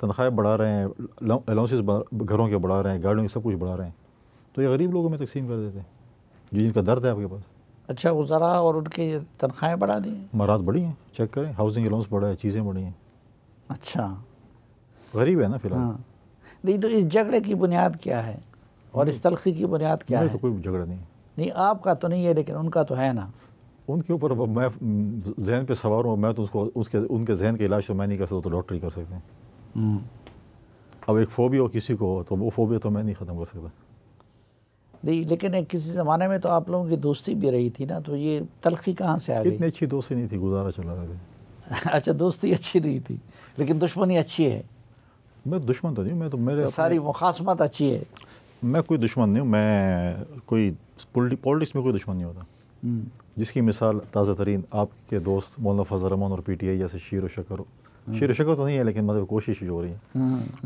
تنخواہیں بڑھا رہے ہیں, الاؤنسز گھروں کے بڑھا رہے ہیں, گاڑیوں کے سب کچھ بڑھا رہے ہیں, تو یہ غریب لوگوں میں تقسیم کر دیتے ہیں جن کا درد ہے آپ کے پاس. اچھا, وزراء اور ان کی تنخواہیں بڑھا دی ہیں, مراد بڑھی ہیں, چیک کریں, ہاؤسنگ الاؤنس بڑھا ہے, چیزیں بڑھی ہیں. اچھا, غریب ہے نا فی الحال. نہیں تو اس جھگڑے کی بنیاد کیا ہے اور اس تلخی کی بنیاد کیا ہے؟ تو کوئی جھگڑا نہیں. نہیں, آپ کا تو نہیں ہے لیکن ان کا تو ہے نا. ان کے اوپر میں ذہن پہ سوار ہوں, میں تو ان کے ذہن کے علاج تو میں نہیں کر سکتا, تو ڈاکٹر ہی کر سکتے ہیں. اب ایک فوبیا ہو کسی کو تو وہ فوبیا تو میں نہیں ختم کر سکتا. نہیں, لیکن کسی زمانے میں تو آپ لوگوں کی دوستی بھی رہی تھی نا, تو یہ تلخی کہاں سے آ گئی؟ اتنی اچھی دوستی نہیں تھی, گزارا چلا رہے تھے. اچھا, دوستی اچھی رہی تھی لیکن دشمنی اچھی ہے. میں دشمن تو نہیں, میں تو میرے ساری مخاصمت اچھی ہے. میں کوئی دشمن نہیں ہوں, میں کوئی پولیٹکس میں کوئی دشمن نہیں ہوتا. جس کی مثال تازہ ترین آپ کے دوست مولانا فضل الرحمان اور پی ٹی آئی جیسے شیر و شکر تو نہیں ہے, لیکن مطلب کوشش ہی ہو رہی ہے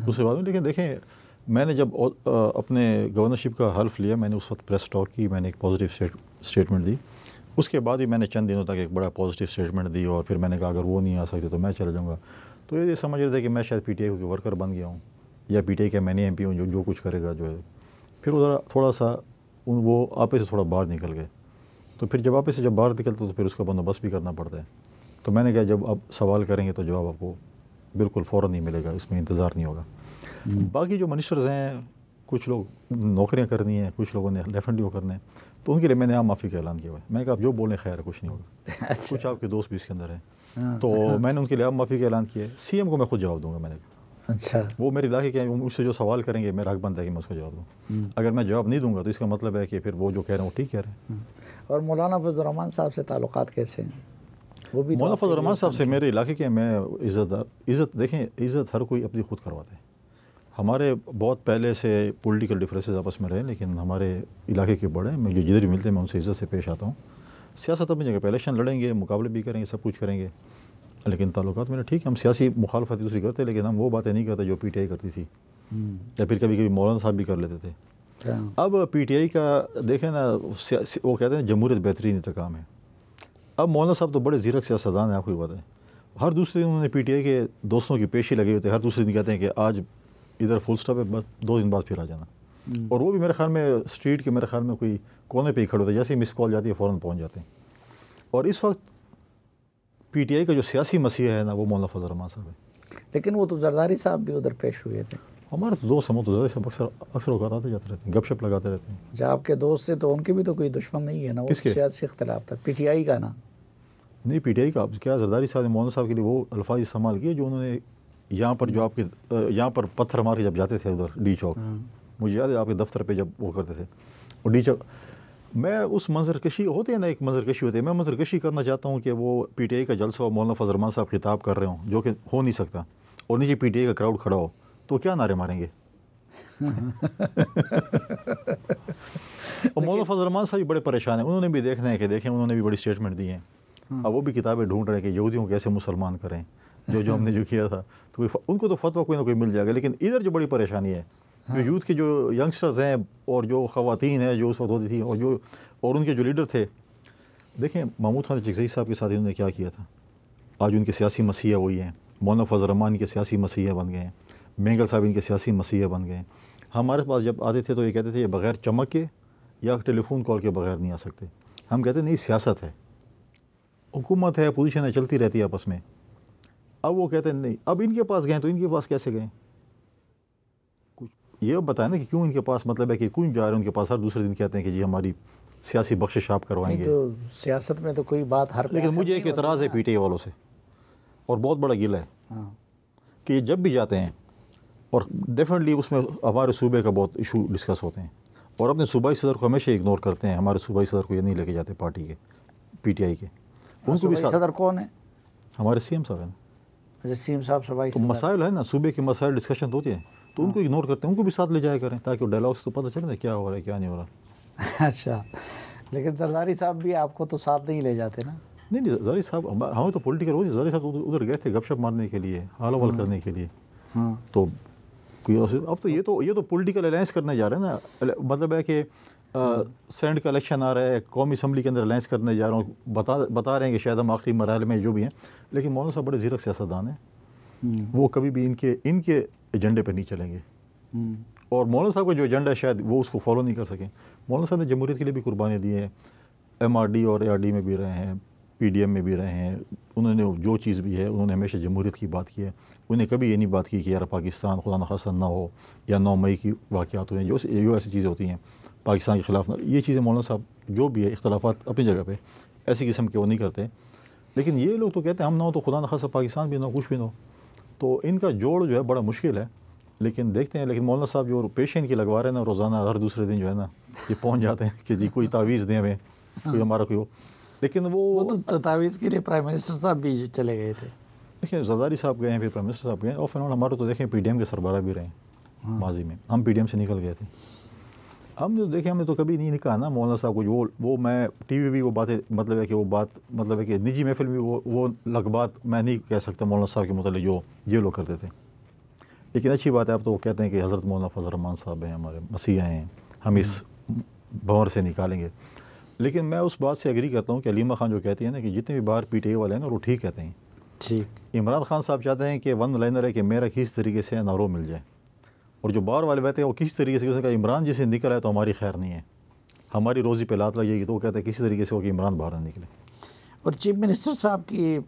اس کے بعد میں. لیکن دیکھیں, میں نے جب اپنے گورنرشپ کا حلف لیا, میں نے اس وقت پریس ٹاک کی, میں نے ایک پازیٹیو اسٹیٹمنٹ دی. اس کے بعد ہی میں نے چند دنوں تک ایک بڑا پازیٹیو اسٹیٹمنٹ دی, اور پھر میں نے کہا اگر وہ نہیں آ سکتے تو میں چلا جاؤں گا. تو یہ سمجھ رہے تھے کہ میں شاید پی ٹی آئی کے ورکر بن گیا ہوں, یا پی ٹی آئی کا میں نے ایم پی ہوں جو کچھ کرے گا جو ہے. پھر ادھر تھوڑا سا وہ آپے سے تھوڑا باہر نکل گئے. تو پھر جب آپے سے جب باہر نکلتے تو پھر اس کا بندوبست بھی کرنا پڑتا ہے. تو میں نے کہا جب آپ سوال کریں گے تو جواب آپ کو بالکل فوراً نہیں ملے گا, اس میں انتظار نہیں ہوگا. باقی جو منسٹرز ہیں, کچھ لوگ نوکریاں کرنی ہیں, کچھ لوگوں نے لیفٹ ڈیو کرنے ہیں, تو ان کے لیے میں نے عام معافی کا اعلان کیا ہوا ہے. میں نے کہا آپ جو بولیں خیر ہے, کچھ نہیں ہوگا. کچھ آپ کے دوست بھی اس کے اندر ہیں, تو میں نے ان کے لیے عام معافی کا اعلان کیا ہے. سی ایم کو میں خود جواب دوں گا. میں نے کہا اچھا, وہ میرے علاقے کے ہیں, مجھ سے جو سوال کریں گے میرا حق بنتا ہے کہ میں اس کا جواب دوں. اگر میں جواب نہیں دوں گا تو اس کا مطلب ہے کہ پھر وہ جو کہہ رہے ہیں وہ ٹھیک کہہ رہے ہیں. اور مولانا فضل الرحمان صاحب سے تعلقات کیسے ہیں؟ وہ بھی مولانا فضل الرحمان صاحب سے میرے علاقے کے, میں عزت دیکھیں, عزت ہر کوئی اپنی خود کرواتا ہے. ہمارے بہت پہلے سے پولیٹیکل ڈفرینسز آپس میں رہے, لیکن ہمارے علاقے کے بڑے میں جو جدھر بھی ملتے ہیں میں ان سے عزت سے پیش آتا ہوں. سیاست اپنی جگہ پہ, الیکشن لڑیں گے, مقابلے بھی کریں گے, سب کچھ کریں گے, لیکن تعلقات میرے ٹھیک ہے. ہم سیاسی مخالفت دوسری کرتے, لیکن ہم وہ باتیں نہیں کرتے جو پی ٹی آئی کرتی تھی, یا پھر کبھی کبھی مولانا صاحب بھی کر لیتے تھے. اب پی ٹی آئی کا دیکھیں نا, وہ کہتے ہیں جمہوریت بہترین انتقام ہے. اب مولانا صاحب تو بڑے زیرک سیاستدان ہیں, آپ کو بات ہے. ہر دوسرے دن انہوں نے پی ٹی آئی کے دوستوں کی پیشی لگے ہوتے ہیں, ہر دوسرے دن کہتے ہیں کہ آج ادھر فل اسٹاپ ہے, بس 2 دن بعد پھر آ جانا. اور وہ بھی میرے خیال میں اسٹریٹ کے میرے خیال میں کوئی کونے پہ ہی کھڑے ہوتے ہیں, جیسے ہی مس کال جاتی ہے فوراً پہنچ جاتے ہیں. اور اس وقت پی ٹی آئی کا جو سیاسی مسیح ہے نا, وہ مولانا فضل الرحمان صاحب ہے. لیکن وہ تو زرداری صاحب بھی ادھر پیش ہوئے تھے. ہمارے تو دوست ہیں, تو زرداری صاحب اکثر اوقات آتے جاتے رہتے ہیں, گپ شپ لگاتے رہتے ہیں. جب آپ کے دوست تھے تو ان کے بھی تو کوئی دشمن نہیں ہے نا, وہ سیاسی اختلاف تھا پی ٹی آئی کا نا. نہیں, پی ٹی آئی کا کیا, زرداری صاحب نے مولانا صاحب کے لیے وہ الفاظ استعمال کیے جو انہوں نے یہاں پر, جو آپ کے یہاں پر پتھر مار کے جب جاتے تھے ادھر ڈی چوک, مجھے یاد ہے آپ کے دفتر پہ جب وہ کرتے تھے, اور ڈی چوک میں اس منظر کشی ہوتے ہیں نا, ایک منظر کشی ہوتی ہے, میں منظر کشی کرنا چاہتا ہوں کہ وہ پی ٹی آئی کا جلسہ ہو, مولانا فضل الرحمان صاحب خطاب کر رہے ہوں, جو کہ ہو نہیں سکتا, اور نیچے پی ٹی آئی کا کراؤڈ کھڑا ہو, تو کیا نعرے ماریں گے. اور مولانا فضل الرحمان صاحب بڑے پریشان ہیں, انہوں نے بھی دیکھنا ہے کہ دیکھیں, انہوں نے بھی بڑی اسٹیٹمنٹ دی ہیں. اب وہ بھی کتابیں ڈھونڈ رہے ہیں کہ یہودیوں کو کیسے مسلمان کریں, جو ہم نے جو کیا تھا، تو ان کو تو فتویٰ کوئی نہ کوئی مل جائے گا. لیکن ادھر جو بڑی پریشانی ہے، جو یوتھ کے جو ینگسٹرز ہیں اور جو خواتین ہیں جو اس وقت ہوتی تھیں اور ان کے جو لیڈر تھے، دیکھیں محمود خان چکزئی صاحب کے ساتھ انہوں نے کیا کیا تھا. آج ان کے سیاسی مسیح وہی ہیں. مولانا فضل الرحمان کے سیاسی مسیح بن گئے ہیں. مینگل صاحب ان کے سیاسی مسیح بن گئے ہیں. ہمارے پاس جب آتے تھے تو یہ کہتے تھے یہ بغیر چمک کے یا ٹیلی فون کال کے بغیر نہیں آ سکتے. ہم کہتے ہیں نہیں، سیاست ہے، حکومت ہے، پوزیشن ہے، چلتی رہتی ہے آپس میں. اب وہ کہتے ہیں نہیں. اب ان کے پاس گئے تو ان کے پاس کیسے گئے؟ کچھ یہ بتائیں نا کہ کیوں ان کے پاس، مطلب ہے کہ کیوں جا رہے ہیں ان کے پاس. ہر دوسرے دن کہتے ہیں کہ جی ہماری سیاسی بخشش آپ کروائیں گے. تو سیاست میں تو کوئی بات ہر، لیکن مجھے ایک اعتراض ہے پی ٹی آئی والوں سے، اور بہت بڑا گلہ ہے کہ یہ جب بھی جاتے ہیں اور ڈیفینیٹلی اس میں ہمارے صوبے کا بہت ایشو ڈسکس ہوتے ہیں، اور اپنے صوبائی صدر کو ہمیشہ اگنور کرتے ہیں. ہمارے صوبائی صدر کو یہ نہیں لے کے جاتے پارٹی کے، پی ٹی آئی کے. ان کو بھی صدر کون ہے؟ ہمارے سی ایم صاحب ہیں. اچھا، سی ایم صاحب صوبائی تو مسائل ہے نا، صوبے کے مسائل ڈسکشن ہوتے ہیں تو ان کو اگنور کرتے ہیں. ان کو بھی ساتھ لے جایا کریں تاکہ وہ ڈائلاگ سے تو پتہ چلے نا کیا ہو رہا ہے کیا نہیں ہو رہا. اچھا، لیکن زرداری صاحب بھی آپ کو تو ساتھ نہیں لے جاتے نا؟ نہیں نہیں، زرداری صاحب ہمیں تو پولیٹیکل ہو. زرداری صاحب ادھر گئے تھے گپ شپ مارنے کے لیے، حال اول کرنے کے لیے. تو اب تو یہ تو پولیٹیکل الائنس کرنے جا رہے ہیں نا. مطلب ہے کہ سینٹ کا الیکشن آ رہا ہے، قومی اسمبلی کے اندر الائنس کرنے جا رہا ہوں. بتا رہے ہیں کہ شاید ہم آخری مراحل میں جو بھی ہیں. لیکن مولانا صاحب بڑے زیرک سیاستدان ہیں، وہ کبھی بھی ان کے ایجنڈے پہ نہیں چلیں گے. اور مولانا صاحب کا جو ایجنڈا ہے شاید وہ اس کو فالو نہیں کر سکیں. مولانا صاحب نے جمہوریت کے لیے بھی قربانی دی ہیں. ایم آر ڈی اور اے آر ڈی میں بھی رہے ہیں، پی ڈی ایم میں بھی رہے ہیں. انہوں نے جو چیز بھی ہے انہوں نے ہمیشہ جمہوریت کی بات کی ہے. انہیں کبھی یہ نہیں بات کی کہ یار پاکستان خدا نخواستہ نہ ہو، یا 9 مئی کی واقعات ہوئے جو ایسی چیزیں ہوتی ہیں پاکستان کے خلاف. یہ چیزیں مولانا صاحب جو بھی ہے اختلافات اپنی جگہ پہ ایسی قسم کے وہ نہیں کرتے. لیکن یہ لوگ تو کہتے ہیں ہم نہ ہو تو خدا نخواستہ پاکستان بھی نہ ہو، کچھ بھی نہ ہو. تو ان کا جوڑ جو ہے بڑا مشکل ہے. لیکن دیکھتے ہیں. لیکن مولانا صاحب جو پیشین کی لگوا رہے ہیں نا روزانہ، ہر دوسرے دن جو ہے نا یہ پہنچ جاتے ہیں کہ جی کوئی تعویذ دیں ہمیں، کوئی ہمارا کوئی ہو. لیکن وہ تو تعویذ کے لیے پرائم منسٹر صاحب بھی چلے گئے تھے. دیکھیں زرداری صاحب گئے ہیں، پھر پرائم منسٹر صاحب گئے. آف اینڈ آن ہمارے تو دیکھیں پی ڈی ایم کے سربراہ بھی رہے ہیں ماضی میں. ہم پی ڈی ایم سے نکل گئے تھے. ہم نے دیکھیں ہم نے تو کبھی نہیں کہا نا مولانا صاحب کو وہ میں ٹی وی بھی وہ باتیں مطلب ہے کہ وہ بات مطلب ہے کہ نجی محفل میں وہ لغبات میں نہیں کہہ سکتا مولانا صاحب کے متعلق جو یہ لوگ کرتے تھے. لیکن اچھی بات ہے اب تو وہ کہتے ہیں کہ حضرت مولانا فضل الرحمان صاحب ہیں، ہمارے مسیح ہیں، ہم اس بھنور سے نکالیں گے. لیکن میں اس بات سے ایگری کرتا ہوں کہ علیمہ خان جو کہتی ہیں نا کہ جتنے بھی باہر پی ٹی آئی والے ہیں نا وہ ٹھیک کہتے ہیں. ٹھیک. عمران خان صاحب چاہتے ہیں کہ ون لائنر ہے کہ میرا کس طریقے سے نارو مل جائے. اور جو باہر والے بیٹھے ہیں وہ کسی طریقے سے کہا عمران جی سے نکل آئے تو ہماری خیر نہیں ہے، ہماری روزی پہ لات لگے گی. تو وہ کہتے ہیں کسی طریقے سے ہو کہ عمران باہر نہ نکلے. اور چیف منسٹر صاحب کی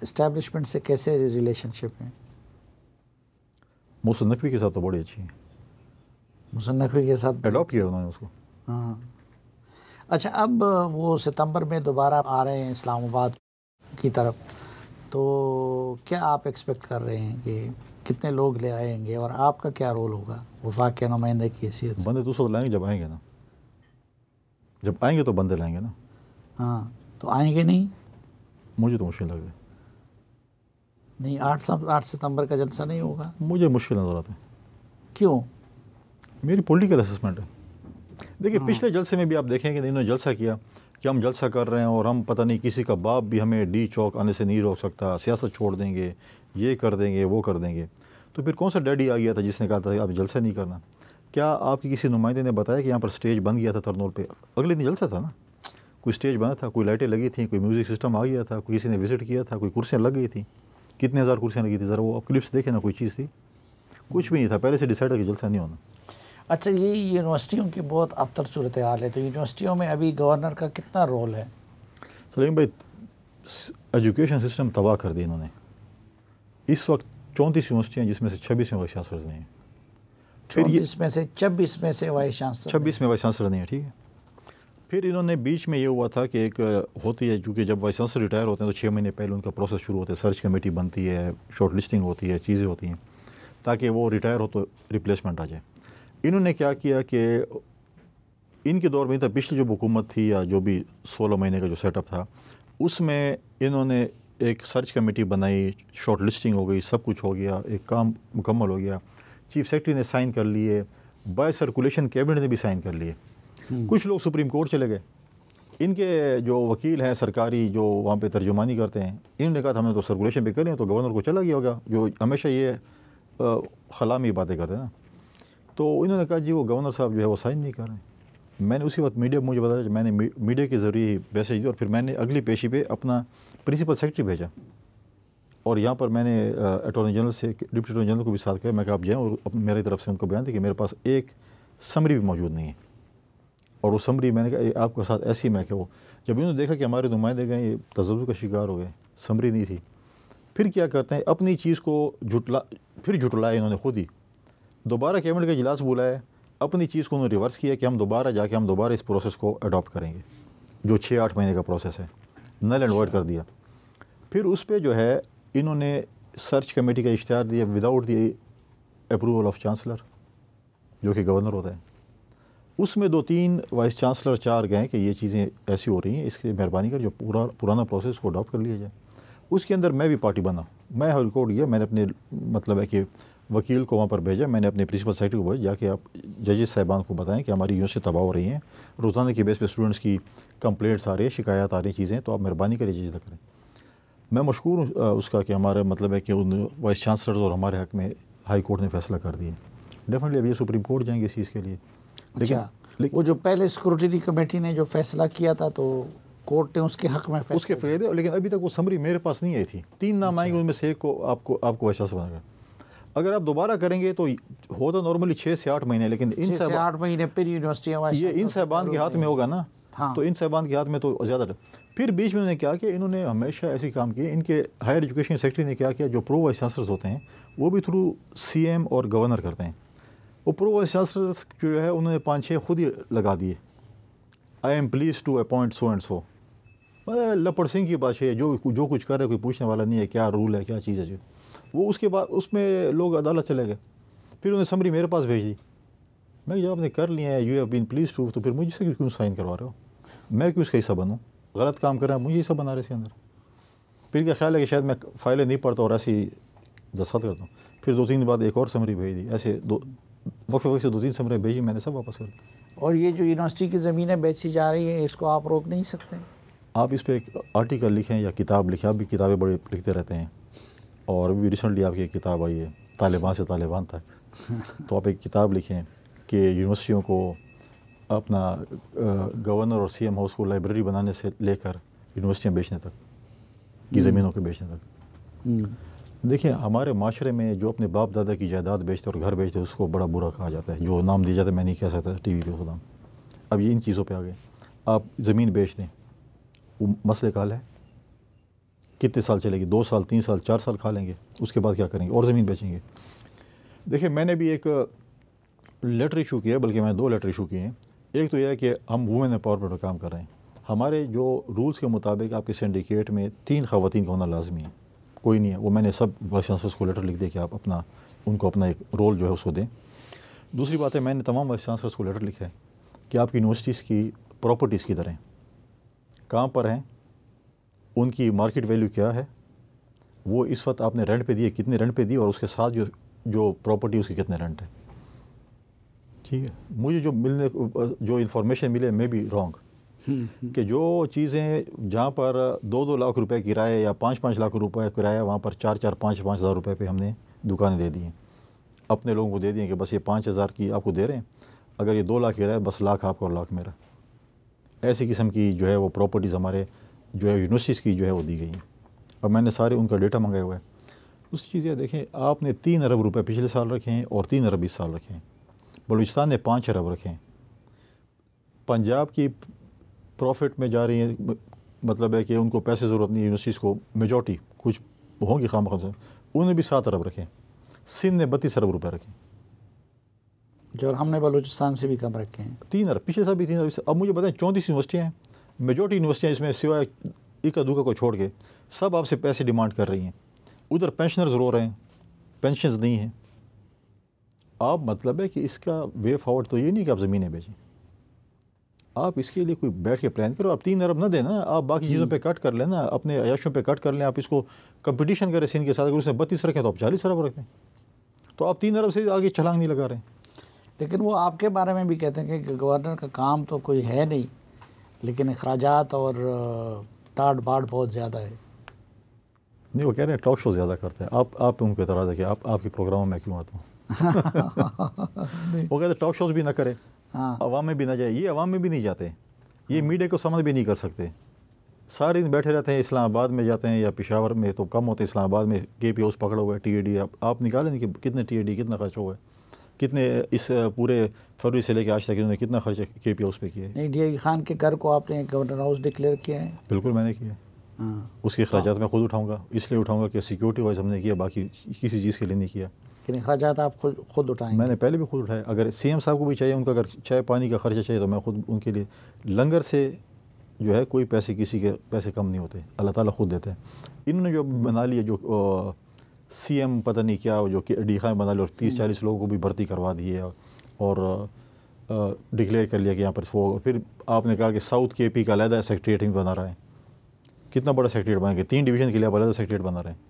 اسٹیبلشمنٹ سے کیسے ریلیشن شپ ہیں؟ محسن نقوی کے ساتھ تو بڑی اچھی ہیں. محسن نقوی کے ساتھ اڈاپٹ کیا انہوں نے اس کو. ہاں. اچھا، اب وہ ستمبر میں دوبارہ آ رہے ہیں اسلام آباد کی طرف، تو کیا آپ ایکسپیکٹ کر رہے ہیں کہ کتنے لوگ لے آئیں گے اور آپ کا کیا رول ہوگا وفاق کے نمائندے کی حیثیت سے؟ بندے تو اس وقت لائیں گے جب آئیں گے نا. جب آئیں گے تو بندے لائیں گے نا. ہاں، تو آئیں گے نہیں؟ مجھے تو مشکل لگ رہا ہے. نہیں، 8 ستمبر کا جلسہ نہیں ہوگا؟ مجھے مشکل نظر آتا ہے. کیوں؟ میری پولیٹیکل اسسمنٹ ہے. دیکھیے پچھلے جلسے میں بھی آپ دیکھیں کہ انہوں نے جلسہ کیا کہ ہم جلسہ کر رہے ہیں اور ہم پتہ نہیں کسی کا باپ بھی ہمیں ڈی چوک آنے سے نہیں روک سکتا، سیاست چھوڑ دیں گے، یہ کر دیں گے، وہ کر دیں گے. تو پھر کون سا ڈیڈی آ گیا تھا جس نے کہا تھا کہ آپ جلسہ نہیں کرنا؟ کیا آپ کی کسی نمائندے نے بتایا کہ یہاں پر سٹیج بن گیا تھا ترنول پہ؟ اگلے دن جلسہ تھا نا، کوئی سٹیج بنا تھا، کوئی لائٹیں لگی تھیں، کوئی میوزک سسٹم آ گیا تھا، کوئی کسی نے وزٹ کیا تھا، کوئی کرسیاں لگ گئی تھیں. کتنے ہزار کرسیاں لگی تھی ذرا وہ آپ کلپس دیکھیں نا. کوئی چیز تھی؟ کچھ بھی نہیں تھا. پہلے سے ڈیسائڈ ہے کہ جلسہ نہیں ہونا. اچھا، یہ یونیورسٹیوں کی بہت ابتر صورتحال ہے، تو یونیورسٹیوں میں ابھی گورنر کا کتنا رول ہے؟ سلیم بھائی، ایجوکیشن سسٹم تباہ کر دی انہوں نے. اس وقت 34 یونیورسٹیاں جس میں سے 26 میں وائس چانسلرز نہیں ہیں. 34 میں سے 26 میں سے وائس چانسلر 26 میں وائس چانسلر نہیں ہے. ٹھیک ہے. پھر انہوں نے بیچ میں یہ ہوا تھا کہ ایک ہوتی ہے، چونکہ جب وائس چانسلر ریٹائر ہوتے ہیں تو 6 مہینے پہلے ان کا پروسیس شروع ہوتا ہے، سرچ کمیٹی بنتی ہے، شارٹ لسٹنگ ہوتی ہے، چیزیں ہوتی ہیں تاکہ وہ ریٹائر ہو تو ریپلیسمنٹ آ جائے. انہوں نے کیا کیا کہ ان کے دور میں تھا، پچھلی جو حکومت تھی یا جو بھی 16 مہینے کا جو سیٹ اپ تھا اس میں انہوں نے ایک سرچ کمیٹی بنائی، شارٹ لسٹنگ ہو گئی، سب کچھ ہو گیا، ایک کام مکمل ہو گیا. چیف سیکرٹری نے سائن کر لیے، بائی سرکولیشن کیبنٹ نے بھی سائن کر لیے. کچھ لوگ سپریم کورٹ چلے گئے ان کے جو وکیل ہیں سرکاری جو وہاں پہ ترجمانی کرتے ہیں، انہوں نے کہا ہم نے تو سرکولیشن پہ کریں تو گورنر کو چلا گیا ہوگا، جو ہمیشہ یہ خلا میں باتیں کرتے ہیں نا. تو انہوں نے کہا جی وہ گورنر صاحب جو ہے وہ سائن نہیں کر رہے ہیں. میں نے اسی وقت میڈیا مجھے بتایا، میں نے میڈیا کے ذریعے میسیج دی اور پھر میں نے اگلی پیشی پہ اپنا پرنسپل سیکرٹری بھیجا، اور یہاں پر میں نے اٹارنی جنرل سے ڈپٹی اٹارنی جنرل کو بھی ساتھ کہا، میں کہا آپ جائیں اور میری طرف سے ان کو بیان دیں کہ میرے پاس ایک سمری بھی موجود نہیں ہے. اور وہ سمری میں نے کہا آپ کے ساتھ ایسی میں کہ وہ جب انہوں نے دیکھا کہ ہمارے نمائندے گئے یہ تذبذب کا شکار ہو گئے، سمری نہیں تھی، پھر کیا کرتے ہیں اپنی چیز کو جھٹلایا انہوں نے خود ہی. دوبارہ کیبنٹ کا اجلاس بلایا، اپنی چیز کو انہوں نے ریورس کیا کہ ہم دوبارہ جا کے ہم دوبارہ اس پروسیس کو اڈاپٹ کریں گے جو 6-8 مہینے کا پروسیس ہے، نل اینڈ وائڈ کر دیا. پھر اس پہ جو ہے انہوں نے سرچ کمیٹی کا اشتہار دیا without the approval of chancellor جو کہ گورنر ہوتا ہے. اس میں 2-3 وائس چانسلر 4 گئے کہ یہ چیزیں ایسی ہو رہی ہیں، اس کی مہربانی کر جو پرانا پروسیس کو اڈاپٹ کر لیا جائے. اس کے اندر میں بھی پارٹی بنا، میں ہائی کورٹ گیا، میں نے اپنے مطلب ہے کہ وکیل کو وہاں پر بھیجا، میں نے اپنے پرنسپل سیکرٹری کو بھیجا جا کے آپ ججز صاحبان کو بتائیں کہ ہماری یونیورسٹی تباہ ہو رہی ہیں، روزانہ کی بیس پہ اسٹوڈنٹس کی کمپلینٹس آ رہی ہیں، شکایات آ رہی چیزیں، تو آپ مہربانی کر یہ چیزیں کریں. میں مشکور ہوں اس کا کہ ہمارا مطلب ہے کہ ان وائس چانسلرز اور ہمارے حق میں ہائی کورٹ نے فیصلہ کر دیا. ڈیفینیٹلی اب یہ سپریم کورٹ جائیں گے اس چیز کے لیے. لیکن وہ جو پہلے اسکروٹنی کمیٹی نے جو فیصلہ کیا تھا تو کورٹ نے اس کے حق میں اس کے فائدے، لیکن ابھی تک وہ سمری میرے پاس نہیں آئی تھی. 3 نام آئیں گے، ان میں سے ایک کو آپ کو وائس چانسلر بنا گا. اگر آپ دوبارہ کریں گے تو ہوتا نارملی 6 سے 8 مہینے، لیکن ان 6 سے 8 مہینے پھر یونیورسٹی یہ ان صاحبان کے ہاتھ میں ہوگا نا، تو ان صاحبان کے ہاتھ میں تو زیادہ. پھر بیچ میں انہوں نے کیا کہ انہوں نے ہمیشہ ایسی کام کیے، ان کے ہائر ایجوکیشن سیکرٹری نے کیا جو پرو وائس چانسلرز ہوتے ہیں وہ بھی تھرو سی ایم اور گورنر کرتے ہیں. وہ پرو وائس چانسلرز جو ہے انہوں نے 5-6 خود ہی لگا دیے. I am please to appoint so and so. لپڑ سنگھ کی بات ہے، جو کچھ کر رہے کوئی پوچھنے والا نہیں ہے، کیا رول ہے کیا چیز ہے. جو وہ اس کے بعد اس میں لوگ عدالت چلے گئے. پھر انہوں نے سمری میرے پاس بھیج دی. میں جب آپ نے کر لیا ہے، you have been please to, تو پھر مجھ سے کیوں سائن کروا رہے ہو؟ میں کیوں اس کا حصہ بنوں؟ غلط کام کر رہا ہوں، مجھے حصہ بنا رہے اس کے اندر. پھر کیا خیال ہے کہ شاید میں فائلیں نہیں پڑھتا اور ایسی دستخط کرتا ہوں. پھر 2-3 دن بعد ایک اور سمری بھیج دی. ایسے وقفے سے 2-3 سمری بھیجی، میں نے سب واپس کر دی. اور یہ جو یونیورسٹی کی زمینیں بیچی جا رہی ہیں اس کو آپ روک نہیں سکتے؟ آپ اس پہ ایک آرٹیکل لکھیں یا کتاب لکھیں. آپ بھی کتابیں بڑے لکھتے رہتے ہیں، اور ابھی ریسنٹلی آپ کی ایک کتاب آئی ہے طالبان سے طالبان تک. تو آپ ایک کتاب لکھیں کہ یونیورسٹیوں کو اپنا گورنر اور سی ایم ہاؤس کو لائبریری بنانے سے لے کر یونیورسٹیاں بیچنے تک کی زمینوں کے بیچنے تک. دیکھیں ہمارے معاشرے میں جو اپنے باپ دادا کی جائیداد بیچتے اور گھر بیچتے اس کو بڑا برا کہا جاتا ہے. جو نام دیا جاتا ہے میں نہیں کہہ سکتا ٹی وی پہ خدا. اب یہ ان چیزوں پہ آ گئے. آپ زمین بیچ دیں، وہ مسئلے کا حل ہے. کتنے سال چلے گی؟ 2 سال 3 سال 4 سال کھا لیں گے، اس کے بعد کیا کریں گے؟ اور زمین بیچیں گے. دیکھیں میں نے بھی ایک لیٹر ایشو کیا ہے، بلکہ میں 2 لیٹر ایشو کیے ہیں. ایک تو یہ ہے کہ ہم وومن امپاورمنٹ پر کام کر رہے ہیں. ہمارے جو رولز کے مطابق آپ کے سینڈیکیٹ میں 3 خواتین کا ہونا لازمی ہے، کوئی نہیں ہے. وہ میں نے سب وائس چانسلرز کو لیٹر لکھ دیا کہ آپ ان کو اپنا ایک رول جو ہے اس کو دیں. دوسری بات ہے میں نے تمام وائس چانسلرز کو لیٹر لکھا ہے کہ آپ کی یونیورسٹیز کی پراپرٹیز کدھر ہیں، کہاں پر ہیں، ان کی مارکیٹ ویلیو کیا ہے، وہ اس وقت آپ نے رینٹ پہ دیے کتنے رینٹ پہ دی، اور اس کے ساتھ جو پراپرٹی اس کی کتنے رینٹ ہے. ٹھیک ہے. مجھے جو انفارمیشن ملے میں بھی رانگ کہ جو چیزیں جہاں پر 2-2 لاکھ روپے کرایہ یا 5-5 لاکھ روپے کرایہ، وہاں پر 4-4 5-5 ہزار روپے پہ ہم نے دکانیں دے دی ہیں. اپنے لوگوں کو دے دیے کہ بس یہ 5,000 کی آپ کو دے رہے ہیں، اگر یہ 2 لاکھ کرایہ بس لاکھ آپ کا اور لاکھ میرا. ایسی قسم کی جو ہے وہ پراپرٹیز ہمارے جو ہے یونیورسٹیز کی جو ہے وہ دی گئی ہیں. اب میں نے سارے ان کا ڈیٹا منگایا ہوا ہے. دوسری چیز یہ دیکھیں، آپ نے 3 ارب روپے پچھلے سال رکھے ہیں اور 3 ارب اس سال رکھے ہیں. بلوچستان نے 5 ارب رکھے ہیں. پنجاب کی پروفٹ میں جا رہی ہیں، مطلب ہے کہ ان کو پیسے ضرورت نہیں. یونیورسٹیز کو میجورٹی کچھ ہوں گی خام خام، انہوں نے بھی 7 ارب رکھے. سندھ نے 32 ارب روپے رکھے، جو ہم نے بلوچستان سے بھی کم رکھے ہیں. 3 ارب پچھلے سال بھی 3 ارب. اب مجھے بتائیں 34 یونیورسٹیاں ہیں، میجورٹی یونیورسٹیاں اس میں سوائے اکا دوکا کو چھوڑ کے سب آپ سے پیسے ڈیمانڈ کر رہی ہیں. ادھر پینشنرز رو رہے ہیں، پینشنز نہیں ہیں. آپ مطلب ہے کہ اس کا وے فارورڈ تو یہ نہیں کہ آپ زمینیں بیچیں، آپ اس کے لیے کوئی بیٹھ کے پلان کرو. آپ 3 ارب نہ دیں نا، آپ باقی چیزوں پہ کٹ کر لیں نا، اپنے عیاشوں پہ کٹ کر لیں. آپ اس کو کمپٹیشن کریں سندھ کے ساتھ. اگر اس نے 32 رکھیں تو آپ 40 ارب رکھیں، تو آپ 3 ارب سے آگے چھلانگ نہیں لگا رہے ہیں. لیکن وہ آپ کے بارے میں بھی کہتے ہیں کہ گورنر کا کام تو کوئی ہے نہیں، لیکن اخراجات اور ٹاٹ باٹ بہت زیادہ ہے. نہیں وہ کہہ رہے ہیں ٹاک شو زیادہ کرتے ہیں. آپ ان کو اعتراض ہے کہ آپ کے پروگراموں میں کیوں آتا ہوں. وہ کہتے ہیں ٹاک شوز بھی نہ کرے, عوام میں بھی نہ جائے. یہ عوام میں بھی نہیں جاتے, یہ میڈیا کو سمجھ بھی نہیں کر سکتے. سارے دن بیٹھے رہتے ہیں, اسلام آباد میں جاتے ہیں یا پشاور میں تو کم ہوتے ہیں, اسلام آباد میں کے پی ہاؤس پکڑا ہوا ہے, ٹی اے ڈی. آپ نکالیں کہ کتنے ٹی اے ڈی کتنا خرچ ہوا ہے, کتنے اس پورے فروری سے لے کے آج تک انہوں نے کتنا خرچ کے پی ہاؤس پہ کیا ہے. نہیں ڈی آئی خان کے گھر کو آپ نے گورنر ہاؤس ڈکلیئر کیا ہے؟ بالکل میں نے کیا ہے. اس کے اخراجات میں خود اٹھاؤں گا, اس لیے اٹھاؤں گا کہ سیکورٹی وائز ہم نے کیا, باقی کسی چیز کے لیے نہیں کیا. لیکن اخراجات آپ خود اٹھائیں گے؟ میں نے پہلے بھی خود اٹھائے. اگر سی ایم صاحب کو بھی چاہیے, ان کا اگر چائے پانی کا خرچہ چاہیے تو میں خود ان کے لیے. لنگر سے جو ہے کوئی پیسے کسی کے پیسے کم نہیں ہوتے, اللہ تعالیٰ خود دیتے ہیں. انہوں نے جو بنا لیا جو سی ایم پتہ نہیں کیا جو کہ ڈی خان بنا لیا اور 30-40 لوگوں کو بھی بھرتی کروا دی ہے اور ڈکلیئر کر لیا کہ یہاں پر وہ. پھر آپ نے کہا کہ ساؤتھ کے پی کا علیحدہ سیکریٹریٹ بنا رہا ہے. کتنا بڑا سیکریٹریٹ بنا کے 3 ڈویژن کے لیے آپ علیحدہ سیکریٹریٹ بنا رہے ہیں.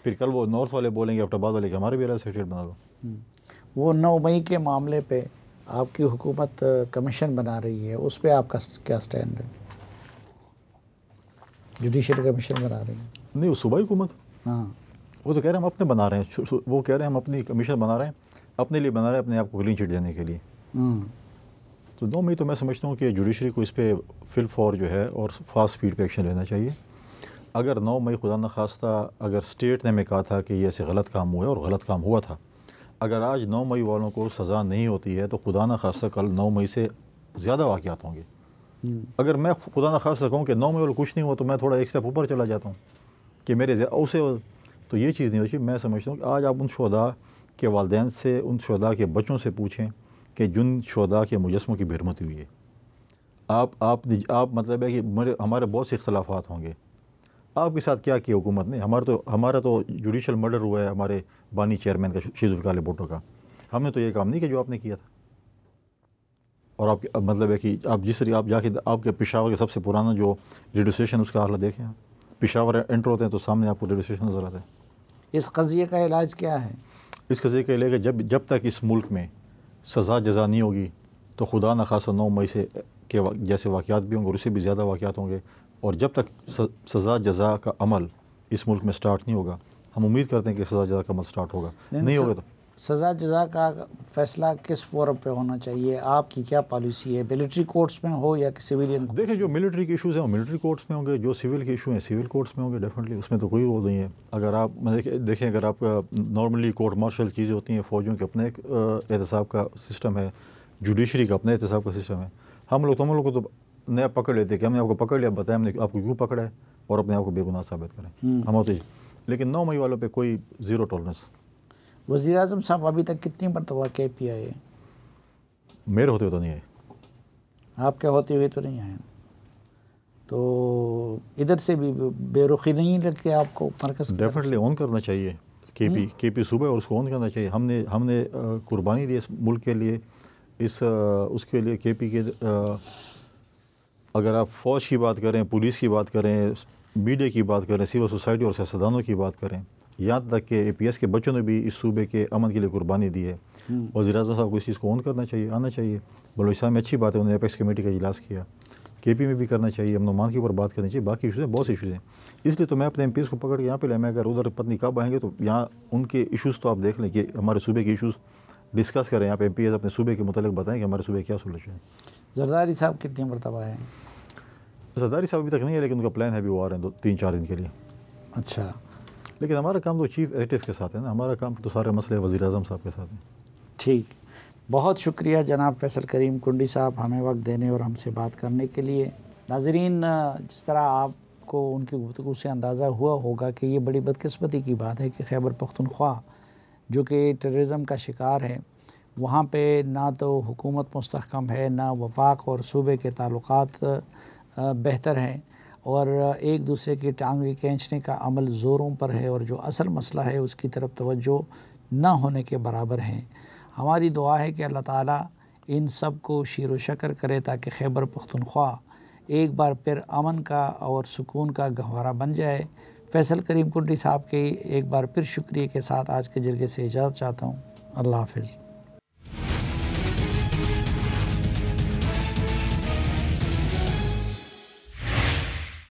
پھر کل وہ نارتھ والے بولیں گے ایبٹ آباد والے کہ ہمارے بھی علیحدہ سیکریٹریٹ بنا دو. وہ 9 مئی کے معاملے پہ آپ کی حکومت کمیشن بنا رہی ہے, اس پہ آپ کا کیا سٹینڈ ہے؟ جوڈیشل کمیشن بنا رہی ہے. نہیں وہ صوبائی حکومت, ہاں وہ تو کہہ رہے ہیں ہم اپنے بنا رہے ہیں. وہ کہہ رہے ہیں ہم اپنی کمیشن بنا رہے ہیں, اپنے لیے بنا رہے ہیں, اپنے آپ کو کلین چٹ دینے کے لیے. تو 9 مئی تو میں سمجھتا ہوں کہ جوڈیشری کو اس پہ فل فور جو ہے اور فاسٹ اسپیڈ پہ ایکشن لینا چاہیے. اگر 9 مئی خدا نخواستہ اگر اسٹیٹ نے ہمیں کہا تھا کہ یہ ایسے غلط کام ہوا ہے اور غلط کام ہوا تھا, اگر آج 9 مئی والوں کو سزا نہیں ہوتی ہے تو خدا نخواستہ کل 9 مئی سے زیادہ واقعات ہوں گے. اگر میں خدا نخواستہ کہوں کہ 9 مئی والوں کچھ نہیں ہوا تو میں تھوڑا ایک اسٹیپ اوپر چلا جاتا ہوں کہ میرے اسے, تو یہ چیز نہیں ہوتی. میں سمجھتا ہوں کہ آج آپ ان شہداء کے والدین سے, ان شہداء کے بچوں سے پوچھیں کہ جن شہداء کے مجسموں کی بھرمتی ہوئی ہے. آپ مطلب ہے کہ ہمارے بہت سے اختلافات ہوں گے, آپ کے ساتھ کیا کیا حکومت نے. ہمارا تو جوڈیشل مرڈر ہوا ہے ہمارے بانی چیئرمین کا, شیز الفقار بھٹو کا. ہم نے تو یہ کام نہیں کیا جو آپ نے کیا تھا. اور آپ مطلب ہے کہ آپ جس طرح آپ جا کے آپ کے پشاور کے سب سے پرانا جو ریڈیو اسٹیشن اس کا حالت دیکھیں, آپ پشاور انٹر ہوتے ہیں تو سامنے آپ کو ریڈیو اسٹیشن نظر آتا ہے. اس قضیے کا علاج کیا ہے؟ اس قضیے کا علاج جب تک اس ملک میں سزا جزا نہیں ہوگی تو خدا نخواستہ 9 مئی سے کے جیسے واقعات بھی ہوں گے اور اس سے بھی زیادہ واقعات ہوں گے. اور جب تک سزا جزا کا عمل اس ملک میں سٹارٹ نہیں ہوگا, ہم امید کرتے ہیں کہ سزا جزا کا عمل سٹارٹ ہوگا. نہیں ہوگا تو سزا جزا کا فیصلہ کس فورم پہ ہونا چاہیے؟ آپ کی کیا پالیسی ہے؟ ملٹری کورٹس میں ہو یا سویلین؟ دیکھیں جو ملٹری کے ایشوز ہیں وہ ملٹری کورٹس میں ہوں گے, جو سول کے ایشو ہیں سول کورٹس میں ہوں گے. ڈیفینیٹلی اس میں تو کوئی وہ نہیں ہے. اگر آپ دیکھیں اگر آپ نارملی کورٹ مارشل چیزیں ہوتی ہیں, فوجیوں کے اپنے ایک احتساب کا سسٹم ہے, جوڈیشری کا اپنے احتساب کا سسٹم ہے. ہم لوگ کو تو نیا پکڑ لیتے کہ ہم نے آپ کو پکڑ لیا, بتایا ہم نے آپ کو کیوں پکڑا ہے اور اپنے آپ کو بے گناہ ثابت کریں. ہم ہوتے ہی. لیکن 9 مئی والوں پہ کوئی زیرو ٹالرنس. وزیر اعظم صاحب ابھی تک کتنی مرتبہ کے پی آئے؟ میرے ہوتے ہوئے تو نہیں آئے. آپ کے ہوتے ہوئے تو نہیں آئے. تو ادھر سے بھی بے رخی نہیں لگتی آپ کو مرکز؟ ڈیفینیٹلی آن کرنا چاہیے کے پی صوبہ, اور اس کو آن کرنا چاہیے. ہم نے قربانی دی اس ملک کے لیے, اس کے لیے کے پی کے. اگر آپ فوج کی بات کریں, پولیس کی بات کریں, میڈیا کی بات کریں, سول سوسائٹی اور سیاستدانوں کی بات کریں, یہاں تک کہ اے پی ایس کے بچوں نے بھی اس صوبے کے امن کے لیے قربانی دی ہے. وزیر اعظم صاحب کو اس چیز کو آن کرنا چاہیے, آنا چاہیے. بلوچستان میں اچھی بات ہے, انہوں نے اپیکس کمیٹی کا اجلاس کیا. کے پی میں بھی کرنا چاہیے, امن و امان کے اوپر بات کرنی چاہیے. باقی ایشوز ہیں, بہت سے ایشوز ہیں. اس لیے تو میں اپنے ایم پی ایس کو پکڑ کے یہاں پہ لیا. میں اگر ادھر پتنی کب آئیں گے تو یہاں ان کے ایشوز تو آپ دیکھ لیں کہ ہمارے صوبے کے ایشوز ڈسکس کریں. یہاں پہ ایم پی ایس اپنے صوبے کے متعلق بتائیں کہ ہمارے صوبے کیا سولوشن ہے. زرداری صاحب کتنی مرتبہ آئے ہیں؟ زرداری صاحب ابھی تک نہیں ہے, لیکن ان کا پلان ہے بھی, وہ آ رہے ہیں 3-4 دن کے لیے. اچھا, لیکن ہمارا کام تو چیف ایگزیکٹو کے ساتھ ہے نا, ہمارا کام تو سارے مسئلے وزیر اعظم صاحب کے ساتھ ہیں. ٹھیک, بہت شکریہ جناب فیصل کریم کنڈی صاحب ہمیں وقت دینے اور ہم سے بات کرنے کے لیے. ناظرین, جس طرح آپ کو ان کی گفتگو سے اندازہ ہوا ہوگا کہ یہ بڑی بدقسمتی کی بات ہے کہ خیبر پختونخوا جو کہ ٹیررزم کا شکار ہے, وہاں پہ نہ تو حکومت مستحکم ہے, نہ وفاق اور صوبے کے تعلقات بہتر ہیں, اور ایک دوسرے کی ٹانگیں کھینچنے کا عمل زوروں پر ہے, اور جو اصل مسئلہ ہے اس کی طرف توجہ نہ ہونے کے برابر ہیں. ہماری دعا ہے کہ اللہ تعالیٰ ان سب کو شیر و شکر کرے تاکہ خیبر پختونخوا ایک بار پھر امن کا اور سکون کا گہوارہ بن جائے. فیصل کریم کنڈی صاحب کے ایک بار پھر شکریہ کے ساتھ آج کے جرگے سے اجازت چاہتا ہوں. اللہ حافظ.